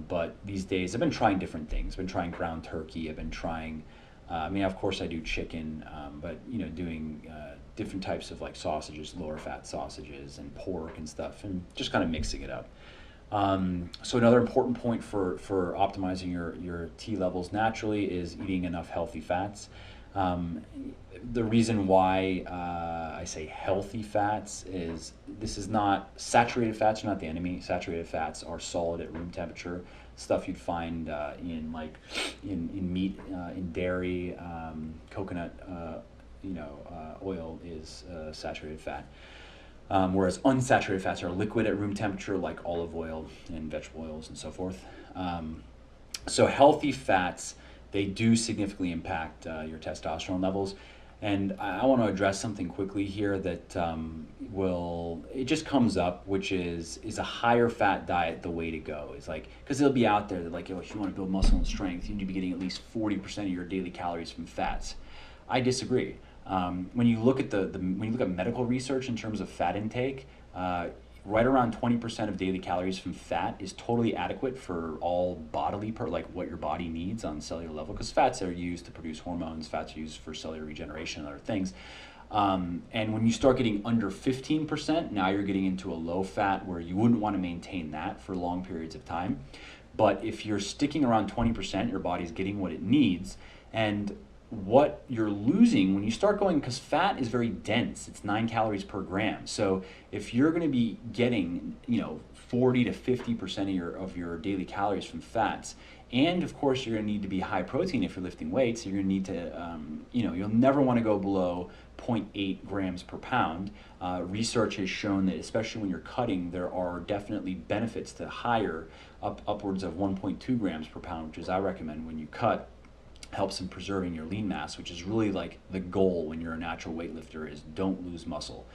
But these days, I've been trying different things. I've been trying ground turkey. I've been trying. Of course, I do chicken, but doing different types of sausages, lower fat sausages, and pork and stuff, and just kind of mixing it up. So another important point for optimizing your T levels naturally is eating enough healthy fats. The reason why I say healthy fats is this is not saturated fats are not the enemy. Saturated fats are solid at room temperature. Stuff you'd find in meat, in dairy, coconut, oil is saturated fat. Whereas unsaturated fats are liquid at room temperature, like olive oil and vegetable oils and so forth. So healthy fats, they do significantly impact your testosterone levels. And I want to address something quickly here that it just comes up, which is a higher fat diet the way to go? It's because it'll be out there that if you want to build muscle and strength, you need to be getting at least 40% of your daily calories from fats. I disagree. When you look at medical research in terms of fat intake, right around 20% of daily calories from fat is totally adequate for all bodily what your body needs on cellular level, because fats are used to produce hormones, fats are used for cellular regeneration and other things. And when you start getting under 15%, now you're getting into a low fat where you wouldn't want to maintain that for long periods of time. But if you're sticking around 20%, your body's getting what it needs. And what you're losing when you start going, because fat is very dense, it's 9 calories per gram. So if you're going to be getting 40 to 50% of your daily calories from fats, and of course you're going to need to be high protein if you're lifting weights, you're going to need to you'll never want to go below 0.8 grams per pound. Research has shown that especially when you're cutting, there are definitely benefits to higher, upwards of 1.2 grams per pound, which is I recommend when you cut. Helps in preserving your lean mass, which is really the goal when you're a natural weightlifter, is don't lose muscle.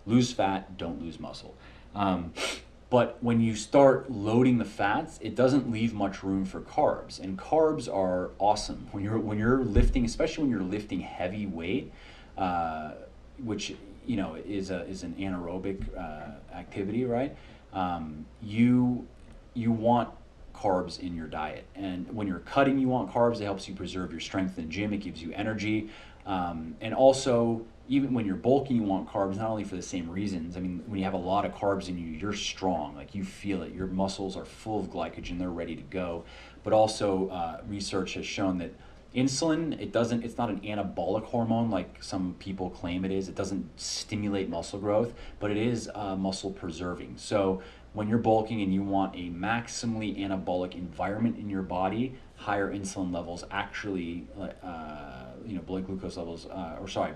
Lose fat, don't lose muscle. But when you start loading the fats, it doesn't leave much room for carbs, and carbs are awesome when you're lifting, especially when you're lifting heavy weight, which is an anaerobic activity, right? You want carbs in your diet, and when you're cutting, you want carbs. It helps you preserve your strength in the gym. It gives you energy, and also even when you're bulking, you want carbs not only for the same reasons. When you have a lot of carbs in you, you're strong, you feel it. Your muscles are full of glycogen, they're ready to go. But also research has shown that insulin, it's not an anabolic hormone like some people claim it is. It doesn't stimulate muscle growth, but it is muscle preserving. So when you're bulking and you want a maximally anabolic environment in your body, higher insulin levels actually, blood glucose levels,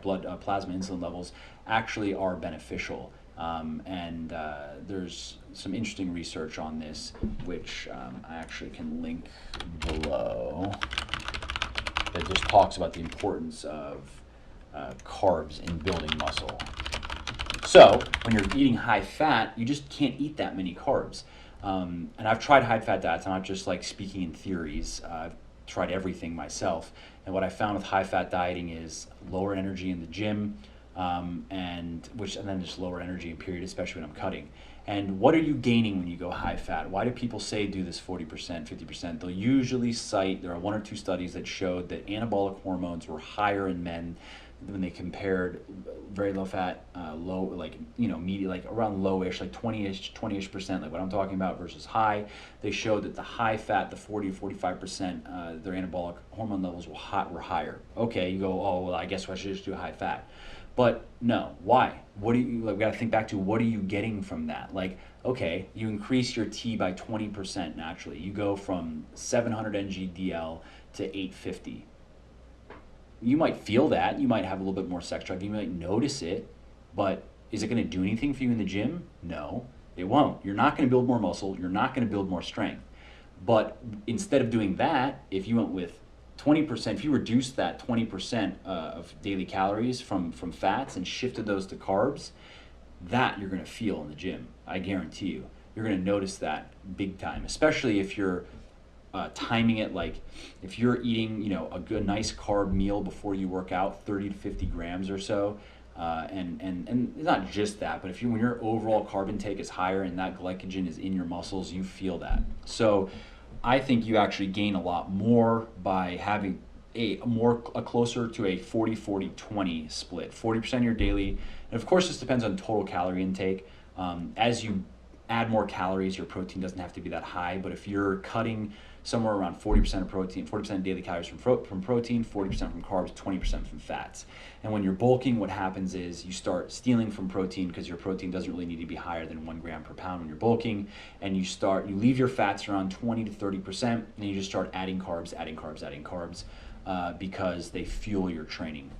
blood plasma insulin levels actually are beneficial There's some interesting research on this, which I actually can link below, that just talks about the importance of carbs in building muscle. So when you're eating high fat, you just can't eat that many carbs. And I've tried high fat diets. I'm not just like speaking in theories. I've tried everything myself. And what I found with high fat dieting is lower energy in the gym, and then just lower energy in period, especially when I'm cutting. And what are you gaining when you go high fat? Why do people say do this 40%, 50%? They'll usually cite, there are 1 or 2 studies that showed that anabolic hormones were higher in men when they compared very low fat, low, like, medium, like around lowish, like 20-ish%, like what I'm talking about, versus high. They showed that the high fat, the 40-45%, their anabolic hormone levels were higher. Okay, you go, oh, well, I guess I should just do high fat. But no, why? What do you, like, we got to think back to, what are you getting from that? Like, okay, you increase your T by 20% naturally. You go from 700 NGDL to 850. You might feel that. You might have a little bit more sex drive. You might notice it, but is it going to do anything for you in the gym? No, it won't. You're not going to build more muscle. You're not going to build more strength. But instead of doing that, if you went with 20%, if you reduced that 20% of daily calories from fats and shifted those to carbs, that you're going to feel in the gym. I guarantee you. You're going to notice that big time, especially if you're timing it, like if you're eating, a good, nice carb meal before you work out, 30 to 50 grams or so. And not just that, but when your overall carb intake is higher and that glycogen is in your muscles, you feel that. So I think you actually gain a lot more by having a closer to a 40-40-20 split. 40% of your daily, and of course this depends on total calorie intake. As you add more calories, your protein doesn't have to be that high, but if you're cutting somewhere around 40% of protein, 40% of daily calories from protein, 40% from carbs, 20% from fats. And when you're bulking, what happens is you start stealing from protein, because your protein doesn't really need to be higher than 1 gram per pound when you're bulking, and you leave your fats around 20 to 30%, and you just start adding carbs, because they fuel your training.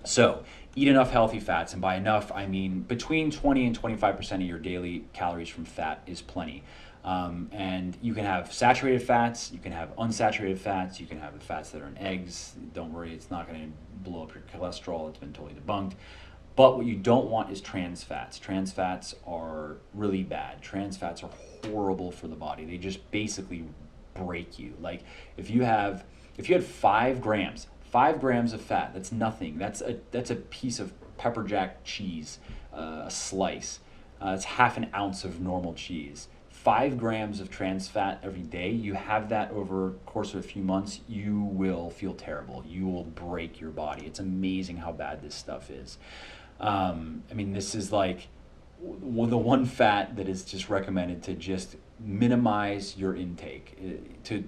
So eat enough healthy fats, and by enough, I mean between 20 and 25% of your daily calories from fat is plenty. And you can have saturated fats, you can have unsaturated fats, you can have the fats that are in eggs. Don't worry, it's not going to blow up your cholesterol. It's been totally debunked. But what you don't want is trans fats. Trans fats are really bad. Trans fats are horrible for the body. They just basically break you. Like if you had 5 grams of fat, that's nothing. That's a piece of pepper jack cheese, a slice. It's half an ounce of normal cheese. 5 grams of trans fat every day, you have that over the course of a few months, you will feel terrible. You will break your body. It's amazing how bad this stuff is. This is like the one fat that is just recommended to just minimize your intake to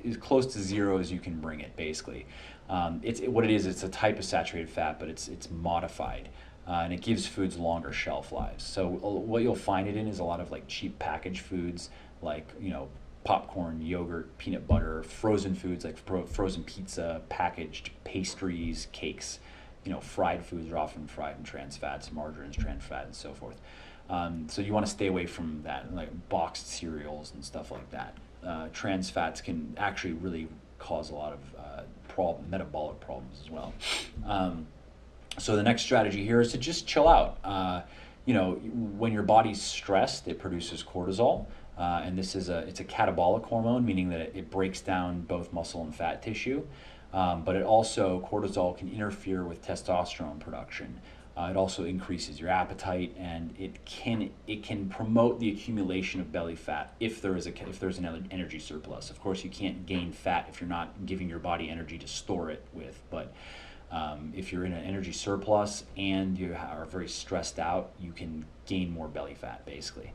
as close to zero as you can bring it, basically. It's a type of saturated fat, but it's modified. And it gives foods longer shelf lives. So what you'll find it in is a lot of like cheap packaged foods, like popcorn, yogurt, peanut butter, frozen foods like frozen pizza, packaged pastries, cakes. Fried foods are often fried in trans fats, margarine's trans fat, and so forth. So you want to stay away from that, like boxed cereals and stuff like that. Trans fats can actually really cause a lot of metabolic problems as well. So the next strategy here is to just chill out. When your body's stressed, it produces cortisol, and it's a catabolic hormone, meaning that it breaks down both muscle and fat tissue. But cortisol can interfere with testosterone production. It also increases your appetite, and it can promote the accumulation of belly fat if there's an energy surplus. Of course, you can't gain fat if you're not giving your body energy to store it with, but if you're in an energy surplus and you are very stressed out, you can gain more belly fat, basically.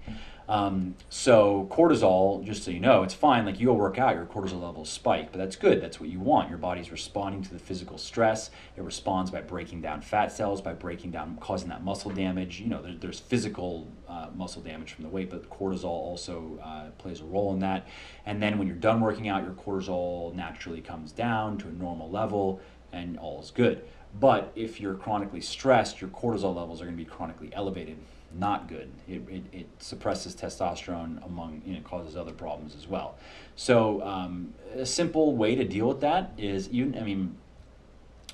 So cortisol, just so you know, it's fine. Like you go work out, your cortisol levels spike, but that's good. That's what you want. Your body's responding to the physical stress. It responds by breaking down fat cells, causing that muscle damage. There's physical muscle damage from the weight, but cortisol also plays a role in that. And then when you're done working out, your cortisol naturally comes down to a normal level, and all is good. But if you're chronically stressed, your cortisol levels are going to be chronically elevated. not good. It suppresses testosterone among, causes other problems as well. So a simple way to deal with that is,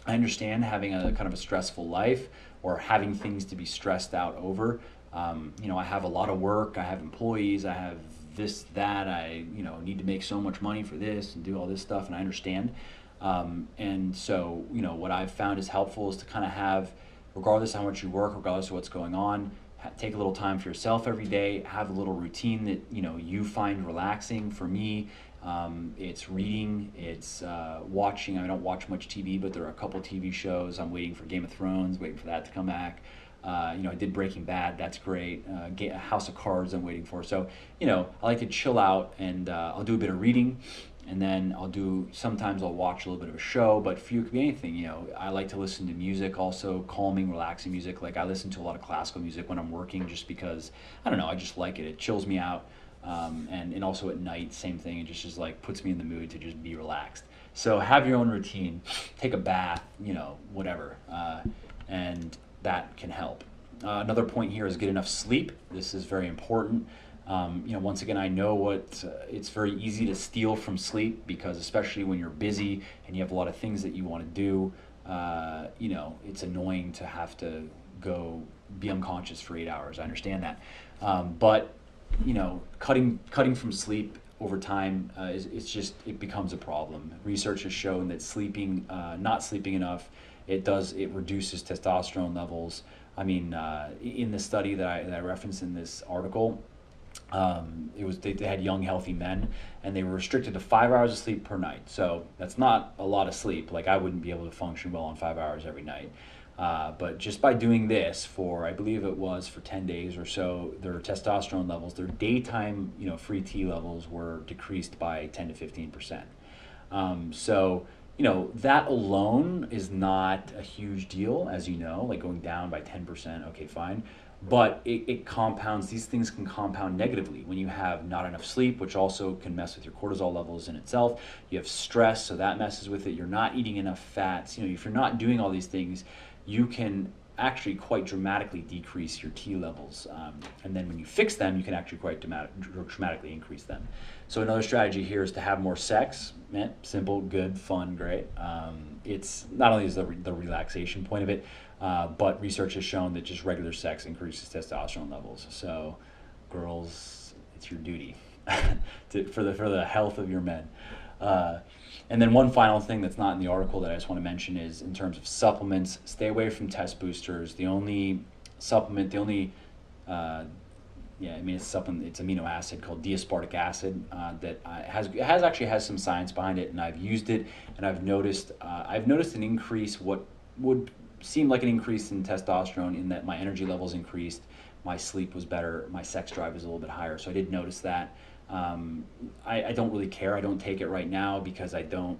I understand having a kind of a stressful life or having things to be stressed out over. I have a lot of work, I have employees, I have this, that, I, need to make so much money for this and do all this stuff, and I understand. And so, what I've found is helpful is to kind of have, regardless of how much you work, regardless of what's going on, take a little time for yourself every day, have a little routine that, you find relaxing. For me, it's reading, it's watching. I don't watch much TV, but there are a couple TV shows. I'm waiting for Game of Thrones, waiting for that to come back. I did Breaking Bad, that's great. House of Cards I'm waiting for. So, I like to chill out, and I'll do a bit of reading, and then sometimes I'll watch a little bit of a show, but for you, it could be anything. I like to listen to music, also calming, relaxing music. Like, I listen to a lot of classical music when I'm working, just because, I don't know, I just like it. It chills me out. And also at night, same thing. It just like puts me in the mood to just be relaxed. So have your own routine, take a bath, whatever, and that can help. Another point here is get enough sleep. This is very important. Once again, I know it's very easy to steal from sleep, because especially when you're busy and you have a lot of things that you want to do, it's annoying to have to go be unconscious for 8 hours. I understand that. But cutting from sleep over time, it becomes a problem. Research has shown that not sleeping enough, it reduces testosterone levels. In the study that I referenced in this article, they had young healthy men, and they were restricted to 5 hours of sleep per night. So that's not a lot of sleep. Like, I wouldn't be able to function well on 5 hours every night. But just by doing this for, I believe it was for 10 days or so, their testosterone levels, their daytime, free T levels were decreased by 10 to 15%. So, that alone is not a huge deal, as you know, like going down by 10%, okay, fine. But it compounds, these things can compound negatively when you have not enough sleep, which also can mess with your cortisol levels in itself. You have stress, so that messes with it. You're not eating enough fats. If you're not doing all these things, you can actually quite dramatically decrease your T levels. And then when you fix them, you can actually quite dramatically increase them. So another strategy here is to have more sex. Simple, good, fun, great. It's not only is the relaxation point of it, but research has shown that just regular sex increases testosterone levels. So girls, it's your duty for the health of your men. And then one final thing that's not in the article that I just want to mention is, in terms of supplements, stay away from test boosters. The only supplement, it's supplement, it's amino acid called D-aspartic acid that has some science behind it, and I've used it, and I've noticed an increase, what would seem like an increase in testosterone, in that my energy levels increased, my sleep was better, my sex drive was a little bit higher. So I did notice that. I don't really care. I don't take it right now because I don't,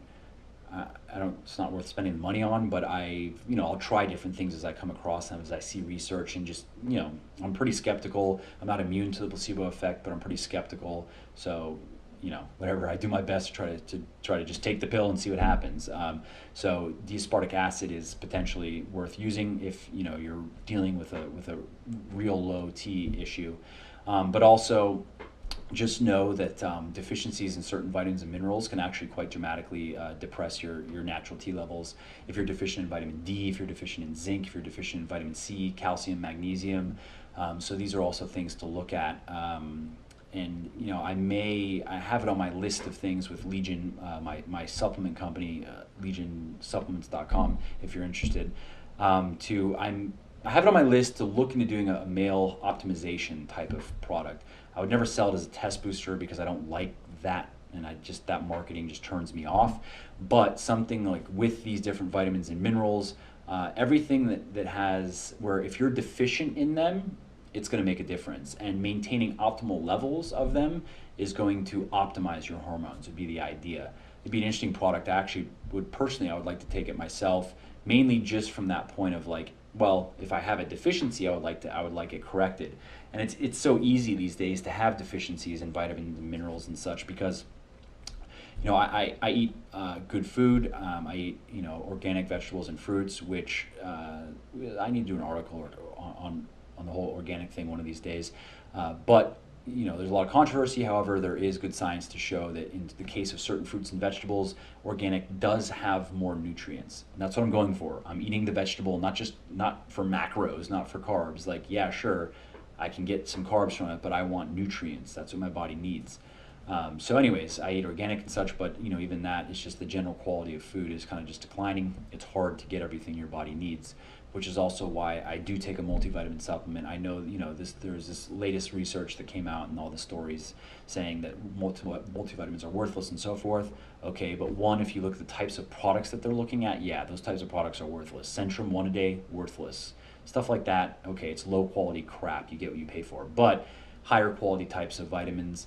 it's not worth spending the money on, but I'll try different things as I come across them, as I see research, and just, I'm pretty skeptical. I'm not immune to the placebo effect, but I'm pretty skeptical. So, whatever, I do my best to try to just take the pill and see what happens. So D-aspartic acid is potentially worth using if, you're dealing with a real low T issue. But also, just know that deficiencies in certain vitamins and minerals can actually quite dramatically depress your natural T levels. If you're deficient in vitamin D, if you're deficient in zinc, if you're deficient in vitamin C, calcium, magnesium. So these are also things to look at. And I have it on my list of things with Legion, my supplement company, legionsupplements.com, if you're interested. I have it on my list to look into doing a male optimization type of product. I would never sell it as a test booster because I don't like that, and that marketing just turns me off. But something like with these different vitamins and minerals, everything that has, where if you're deficient in them, it's going to make a difference. And maintaining optimal levels of them is going to optimize your hormones, would be the idea. It'd be an interesting product. I would like to take it myself, mainly just from that point of like, well, if I have a deficiency, I would like it corrected. And it's so easy these days to have deficiencies in vitamins and minerals and such, because I eat good food. I eat organic vegetables and fruits, which I need to do an article on on the whole organic thing one of these days. But there's a lot of controversy. However, there is good science to show that in the case of certain fruits and vegetables, organic does have more nutrients. And that's what I'm going for. I'm eating the vegetable, not for macros, not for carbs. Like, yeah, sure, I can get some carbs from it, but I want nutrients. That's what my body needs. So anyways, I eat organic and such, but even that, it's just the general quality of food is kind of just declining. It's hard to get everything your body needs, which is also why I do take a multivitamin supplement. I know, there's this latest research that came out and all the stories saying that multivitamins are worthless and so forth. Okay, but one, if you look at the types of products that they're looking at, yeah, those types of products are worthless. Centrum 1 a day, worthless. Stuff like that, okay, it's low quality crap. You get what you pay for. But higher quality types of vitamins,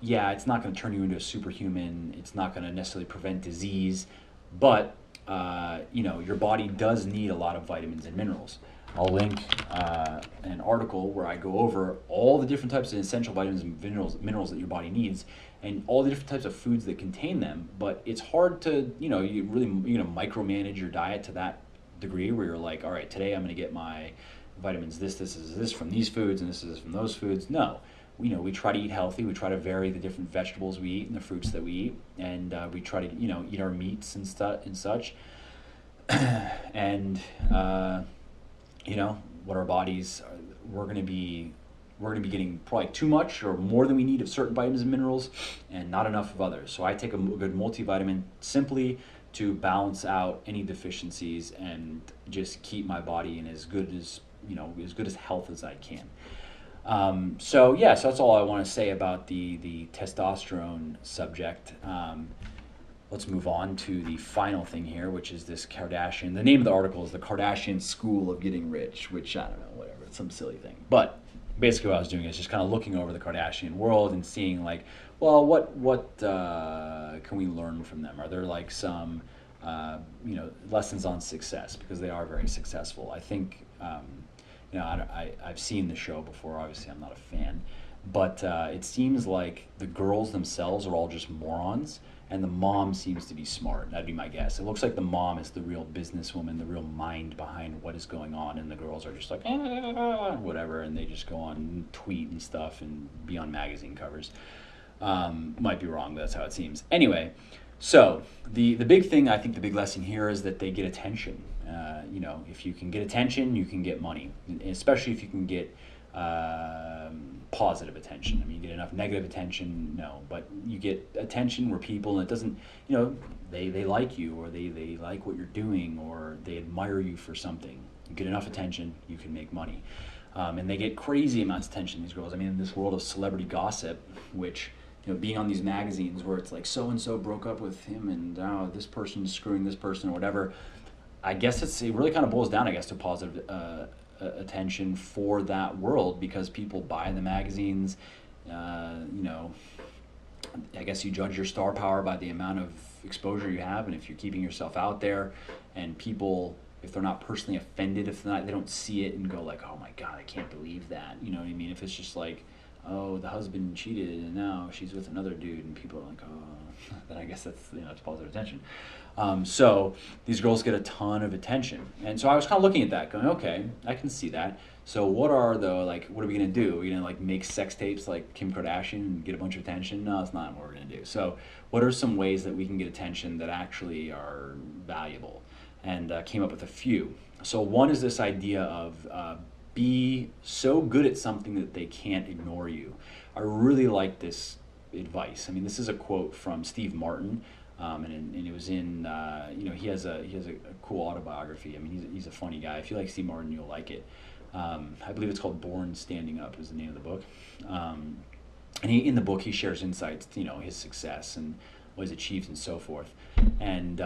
yeah, it's not going to turn you into a superhuman. It's not going to necessarily prevent disease, but your body does need a lot of vitamins and minerals. I'll link an article where I go over all the different types of essential vitamins and minerals that your body needs, and all the different types of foods that contain them. But it's hard to, you really micromanage your diet to that degree where you're like, all right, today I'm going to get my vitamins this from these foods and this is from those foods. No. We try to eat healthy. We try to vary the different vegetables we eat and the fruits that we eat, and we try to eat our meats and such. And what our bodies are, we're going to be getting probably too much or more than we need of certain vitamins and minerals, and not enough of others. So I take a good multivitamin simply to balance out any deficiencies and just keep my body in as good as health as I can. So that's all I want to say about the testosterone subject. Let's move on to the final thing here, which is this Kardashian. The name of the article is The Kardashian School of Getting Rich, which, I don't know, whatever, it's some silly thing. But basically what I was doing is just kind of looking over the Kardashian world and seeing like, well, what can we learn from them? Are there like some, lessons on success? Because they are very successful. I think, I've seen the show before. Obviously, I'm not a fan. But it seems like the girls themselves are all just morons, and the mom seems to be smart. That'd be my guess. It looks like the mom is the real businesswoman, the real mind behind what is going on, and the girls are just like, whatever, and they just go on and tweet and stuff and be on magazine covers. Might be wrong, but that's how it seems. Anyway, so the big thing, I think the big lesson here is that they get attention. If you can get attention, you can get money, especially if you can get positive attention. I mean, you get enough negative attention, no, but you get attention where people, and it doesn't, they like you, or they like what you're doing, or they admire you for something. You get enough attention, you can make money. And they get crazy amounts of attention, these girls. I mean, in this world of celebrity gossip, which, being on these magazines where it's like so-and-so broke up with him and this person's screwing this person or whatever, I guess it really kind of boils down, to positive attention for that world, because people buy the magazines. I guess you judge your star power by the amount of exposure you have, and if you're keeping yourself out there, and people, if they're not personally offended, they don't see it and go like, oh my God, I can't believe that. You know what I mean? If it's just like, oh, the husband cheated and now she's with another dude, and people are like, oh, then I guess that's it's positive attention. So these girls get a ton of attention, and so I was kind of looking at that, going, okay, I can see that. So what are we gonna do? Are we gonna make sex tapes like Kim Kardashian and get a bunch of attention? No, that's not what we're gonna do. So what are some ways that we can get attention that actually are valuable? And came up with a few. So one is this idea of be so good at something that they can't ignore you. I really like this advice. I mean, this is a quote from Steve Martin, and it was in he has a cool autobiography. I mean, he's a funny guy. If you like Steve Martin, you'll like it. I believe it's called Born Standing Up is the name of the book. And in the book he shares insights, his success and what he's achieved and so forth. And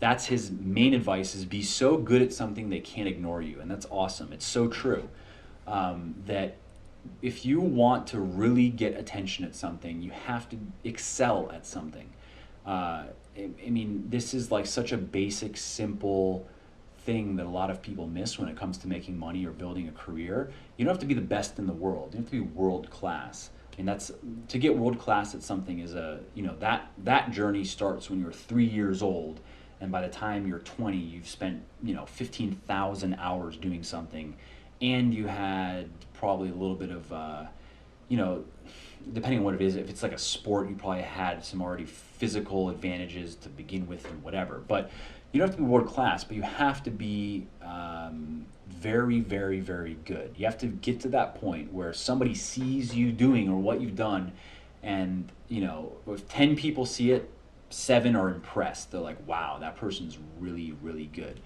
that's his main advice, is be so good at something they can't ignore you. And that's awesome. It's so true. That if you want to really get attention at something, you have to excel at something. I mean, this is like such a basic, simple thing that a lot of people miss when it comes to making money or building a career. You don't have to be the best in the world. You have to be world class. And that's, to get world class at something is that journey starts when you're 3 years old. And by the time you're 20, you've spent, 15,000 hours doing something, and you had probably a little bit of, you know, depending on what it is, if it's like a sport, you probably had some already physical advantages to begin with and whatever. But you don't have to be world class, but you have to be very, very, very good. You have to get to that point where somebody sees you doing or what you've done, and if 10 people see it, 7 are impressed. They're like, wow, that person's really, really good.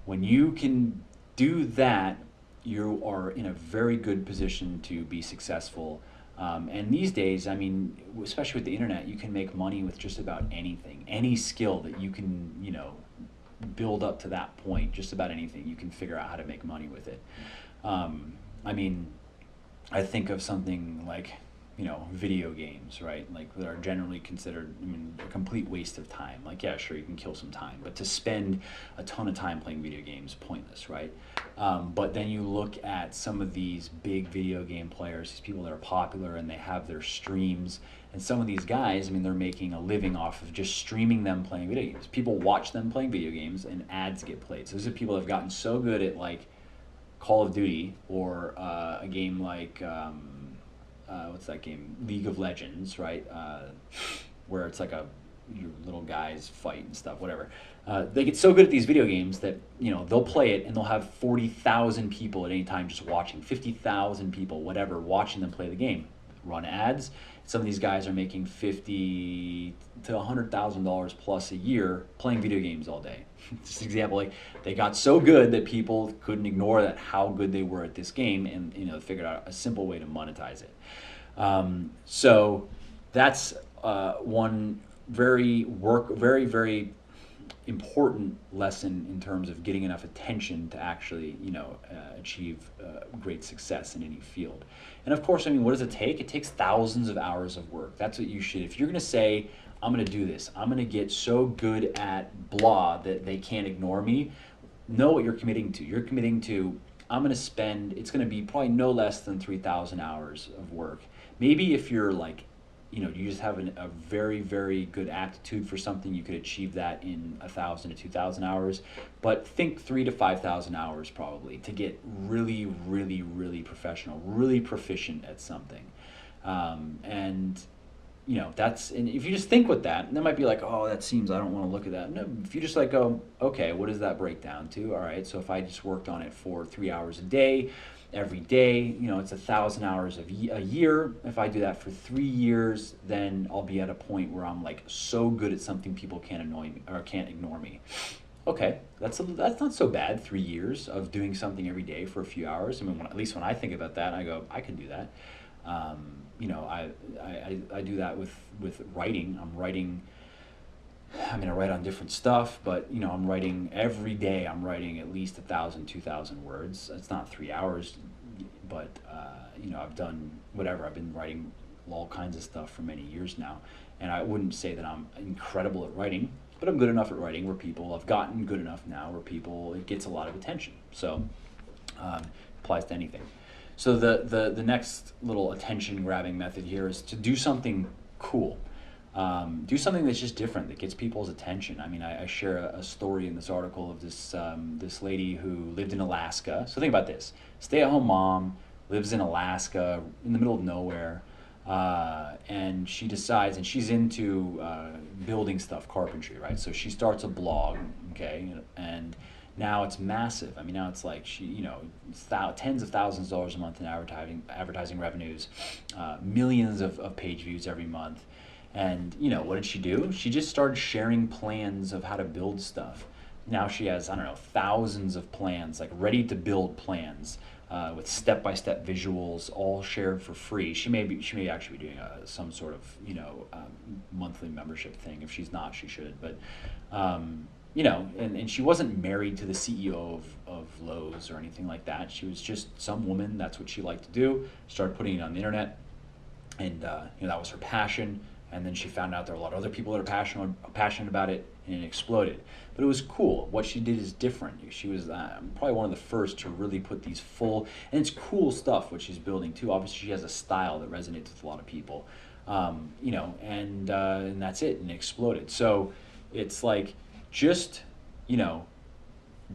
When you can do that, you are in a very good position to be successful. And these days, I mean, especially with the internet, you can make money with just about anything, any skill that you can, build up to that point. Just about anything, you can figure out how to make money with it. I mean, I think of something like, video games, right? Like, that are generally considered, a complete waste of time. Like, yeah, sure, you can kill some time, but to spend a ton of time playing video games, pointless, right? But then you look at some of these big video game players, these people that are popular, and they have their streams. And some of these guys, they're making a living off of just streaming them playing video games. People watch them playing video games, and ads get played. So these are people that have gotten so good at, like, Call of Duty, or a game like what's that game? League of Legends, right? Where it's like your little guys fight and stuff, whatever. They get so good at these video games that they'll play it, and they'll have 40,000 people at any time just watching, 50,000 people, whatever, watching them play the game. Run ads. Some of these guys are making $50,000 to $100,000 plus a year playing video games all day. Just an example, like, they got so good that people couldn't ignore that how good they were at this game, and figured out a simple way to monetize it. So that's one very, very important lesson in terms of getting enough attention to actually achieve great success in any field. And of course, what does it take? It takes thousands of hours of work. That's what you should, if you're going to say, I'm going to do this, I'm going to get so good at blah that they can't ignore me, know what you're committing to. You're committing to, I'm going to spend, it's going to be probably no less than 3,000 hours of work. Maybe if you're like, you just have a very, very good aptitude for something, you could achieve that in 1,000 to 2,000 hours. But think 3,000 to 5,000 hours probably to get really, really, really professional, really proficient at something. And if you just think with that, and that might be like, oh, that seems, I don't want to look at that. No, if you just like go, okay, what does that break down to? All right, so if I just worked on it for 3 hours a day, every day, it's 1,000 hours a year. If I do that for 3 years, then I'll be at a point where I'm like so good at something people can't annoy me or can't ignore me. Okay, that's not so bad. 3 years of doing something every day for a few hours. At least when I think about that, I go, I can do that. I do that with writing. I'm writing. I write on different stuff, but I'm writing every day. I'm writing at least 1,000, 2,000 words. It's not 3 hours, but I've done whatever. I've been writing all kinds of stuff for many years now, and I wouldn't say that I'm incredible at writing, but I'm good enough at writing where I've gotten good enough now where it gets a lot of attention. So applies to anything. So the next little attention grabbing method here is to do something cool. Do something that's just different, that gets people's attention. I share a story in this article of this lady who lived in Alaska. So think about this: stay-at-home mom, lives in Alaska, in the middle of nowhere, and she decides, and she's into building stuff, carpentry, right? So she starts a blog, okay, and now it's massive. Now it's like tens of thousands of dollars a month in advertising revenues, millions of page views every month. And what did she do? She just started sharing plans of how to build stuff. Now she has, thousands of plans, like ready to build plans, with step-by-step visuals, all shared for free. She may actually be doing some sort of monthly membership thing. If she's not, she should. But and she wasn't married to the CEO of Lowe's or anything like that. She was just some woman. That's what she liked to do. Started putting it on the internet, and that was her passion. And then she found out there were a lot of other people that are passionate about it, and it exploded. But it was cool. What she did is different. She was probably one of the first to really put these full, and it's cool stuff what she's building too. Obviously, she has a style that resonates with a lot of people, and that's it, and it exploded. So it's like, just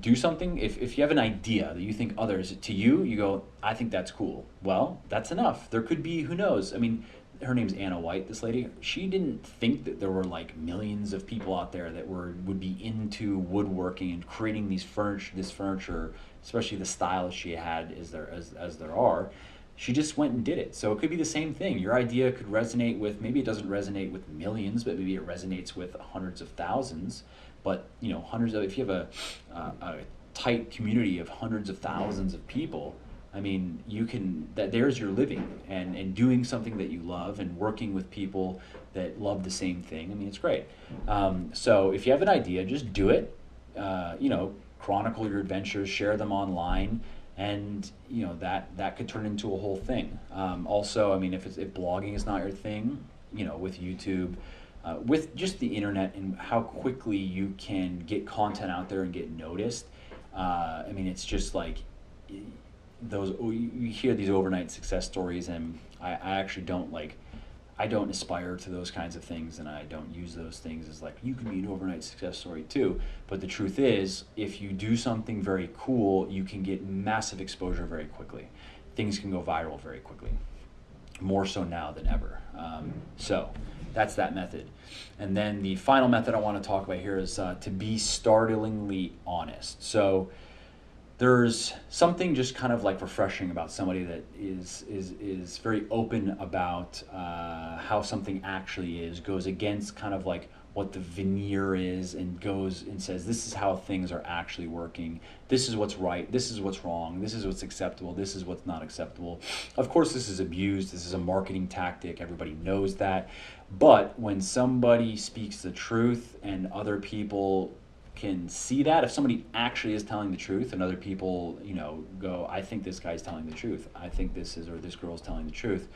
do something. If you have an idea that you think others, to you, you go, I think that's cool. Well, that's enough. There could be, who knows? I mean, her name's Anna White, this lady. She didn't think that there were like millions of people out there that would be into woodworking and creating this furniture, especially the style she had as there are. She just went and did it. So it could be the same thing. Your idea could resonate with, maybe it doesn't resonate with millions, but maybe it resonates with hundreds of thousands. But hundreds of, if you have a tight community of hundreds of thousands of people, I mean, there's your living, and doing something that you love and working with people that love the same thing. I mean, it's great. So if you have an idea, just do it. Chronicle your adventures, share them online, and that could turn into a whole thing. Also, I mean, if blogging is not your thing, with YouTube, with just the internet and how quickly you can get content out there and get noticed. I mean, it's just like you hear these overnight success stories, and I actually I don't aspire to those kinds of things, and I don't use those things as like, you can be an overnight success story too. But the truth is, if you do something very cool, you can get massive exposure very quickly. Things can go viral very quickly, more so now than ever. So that's that method. And then the final method I want to talk about here is to be startlingly honest. So there's something just kind of like refreshing about somebody that is very open about how something actually is, goes against kind of like what the veneer is, and goes and says, this is how things are actually working. This is what's right. This is what's wrong. This is what's acceptable. This is what's not acceptable. Of course, this is abused. This is a marketing tactic. Everybody knows that. But when somebody speaks the truth and other people can see that, if somebody actually is telling the truth and other people, go, I think this guy's telling the truth. I think this girl's telling the truth.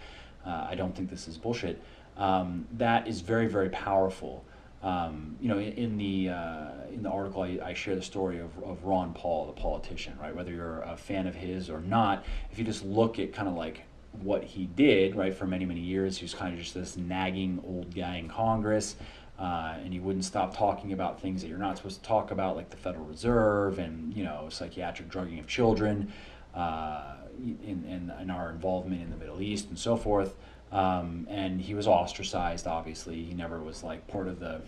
I don't think this is bullshit. That is very, very powerful. In the article, I share the story of Ron Paul, the politician, right? Whether you're a fan of his or not, if you just look at kind of like what he did, right, for many, many years, he was kind of just this nagging old guy in Congress. And he wouldn't stop talking about things that you're not supposed to talk about, like the Federal Reserve and psychiatric drugging of children, and our involvement in the Middle East and so forth. And he was ostracized. Obviously, he never was like part of the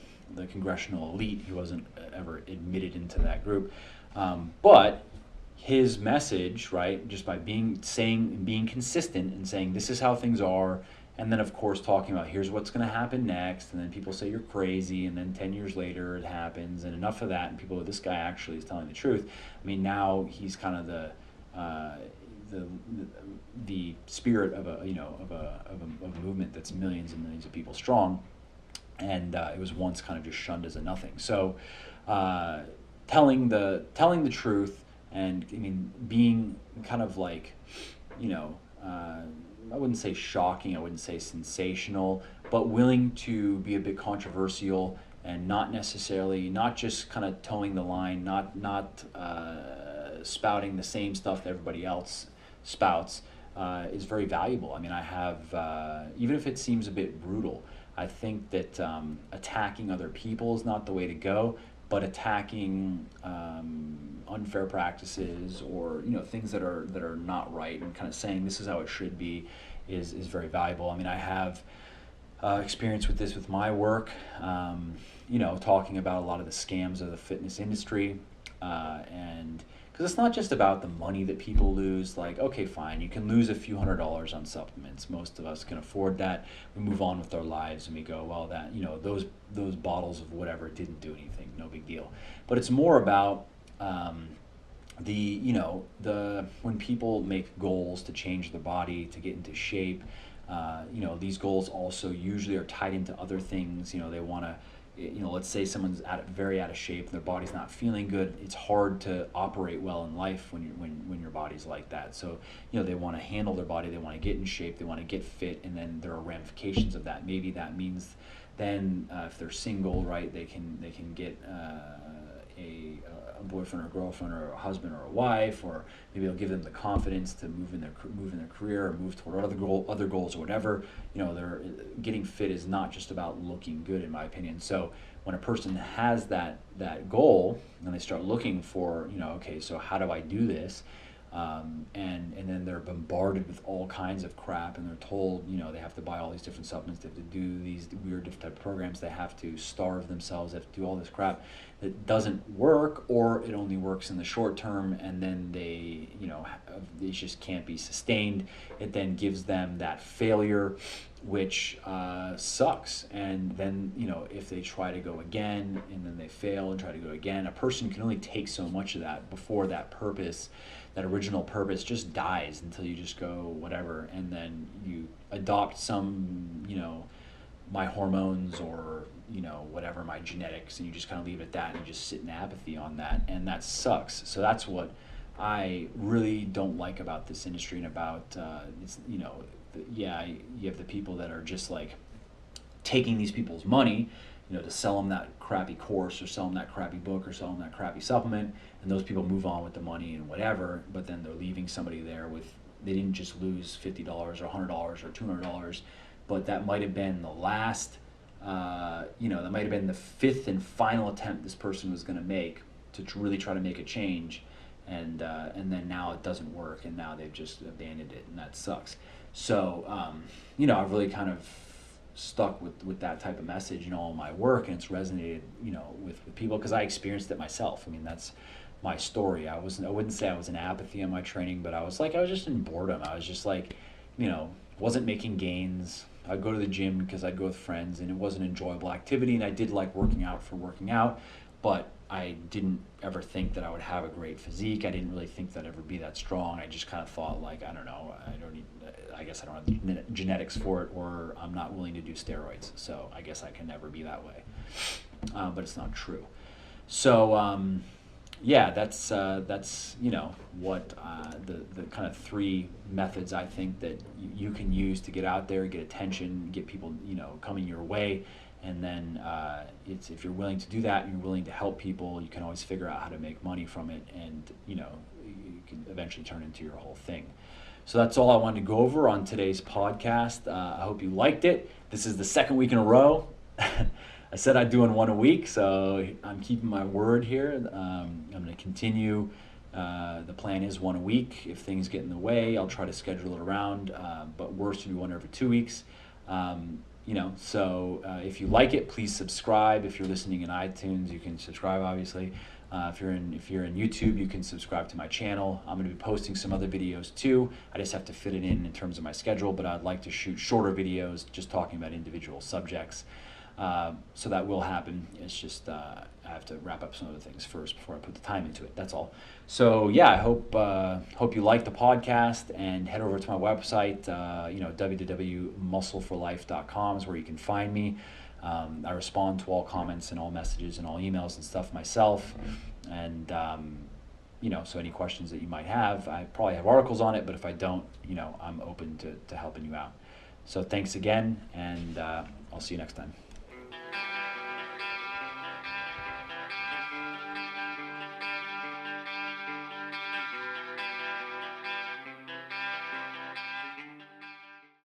congressional elite. He wasn't ever admitted into that group. But his message, right, just by being consistent and saying this is how things are. And then, of course, talking about here's what's going to happen next. And then people say you're crazy. And then 10 years later, it happens. And enough of that. And people go, this guy actually is telling the truth. I mean, now he's kind of the spirit of a movement that's millions and millions of people strong. And it was once kind of just shunned as a nothing. So telling the truth, and I mean, being kind of like, I wouldn't say shocking, I wouldn't say sensational, but willing to be a bit controversial, and not just kind of towing the line, not spouting the same stuff that everybody else spouts, is very valuable. I mean, I have, even if it seems a bit brutal, I think that attacking other people is not the way to go, but attacking unfair practices or things that are not right, and kind of saying this is how it should be is very valuable. I mean, I have experience with this with my work, talking about a lot of the scams of the fitness industry, and because it's not just about the money that people lose. Like, okay, fine, you can lose a few $100s on supplements. Most of us can afford that. We move on with our lives and we go, well, that those bottles of whatever didn't do anything, no big deal. But it's more about when people make goals to change their body, to get into shape. These goals also usually are tied into other things. They want to. Let's say someone's very out of shape, their body's not feeling good. It's hard to operate well in life when your body's like that. So, they want to handle their body, they want to get in shape, they want to get fit, and then there are ramifications of that. Maybe that means then if they're single, right, they can get a boyfriend or girlfriend or a husband or a wife, or maybe it'll give them the confidence to move in their career or move toward other goals or whatever. They're getting fit is not just about looking good, in my opinion. So when a person has that goal and they start looking for, okay, so how do I do this? And then they're bombarded with all kinds of crap, and they're told, they have to buy all these different supplements, they have to do these weird different type of programs, they have to starve themselves, they have to do all this crap that doesn't work, or it only works in the short term, and then they just can't be sustained. It then gives them that failure, which sucks. And then, if they try to go again and then they fail and try to go again, a person can only take so much of that before that original purpose just dies, until you just go whatever, and then you adopt some, my hormones or, whatever, my genetics, and you just kind of leave it at that, and you just sit in apathy on that, and that sucks. So that's what I really don't like about this industry, and about, you have the people that are just like taking these people's money, to sell them that crappy course, or sell them that crappy book, or sell them that crappy supplement, and those people move on with the money and whatever, but then they're leaving somebody there with, they didn't just lose $50 or $100 or $200, but that might have been the last, that might have been the fifth and final attempt this person was going to make to really try to make a change, and then now it doesn't work, and now they've just abandoned it, and that sucks. So, I've really kind of stuck with that type of message in all my work, and it's resonated, with people, because I experienced it myself. I mean, that's my story. I wouldn't say I was in apathy on my training, but I was just in boredom. I was just like, wasn't making gains. I'd go to the gym because I'd go with friends, and it was an enjoyable activity, and I did like working out, but I didn't ever think that I would have a great physique. I didn't really think that I'd ever be that strong. I just kind of thought, like, I don't know, I guess I don't have the genetics for it, or I'm not willing to do steroids, so I guess I can never be that way. But it's not true. So that's what the kind of three methods I think that you can use to get out there, get attention, get people coming your way. And then if you're willing to do that, and you're willing to help people, you can always figure out how to make money from it, and you can eventually turn into your whole thing. So that's all I wanted to go over on today's podcast. I hope you liked it. This is the second week in a row. I said I'd do one a week, so I'm keeping my word here. I'm going to continue. The plan is one a week. If things get in the way, I'll try to schedule it around, but worse to do one every 2 weeks. So if you like it, please subscribe. If you're listening in iTunes, you can subscribe, obviously. If you're in YouTube, you can subscribe to my channel. I'm going to be posting some other videos too. I just have to fit it in terms of my schedule, but I'd like to shoot shorter videos just talking about individual subjects. So that will happen. It's just I have to wrap up some other things first before I put the time into it. That's all. So yeah, I hope you like the podcast, and head over to my website. www.muscleforlife.com is where you can find me. I respond to all comments and all messages and all emails and stuff myself, and so any questions that you might have, I probably have articles on it, but if I don't, I'm open to helping you out. So thanks again, and I'll see you next time.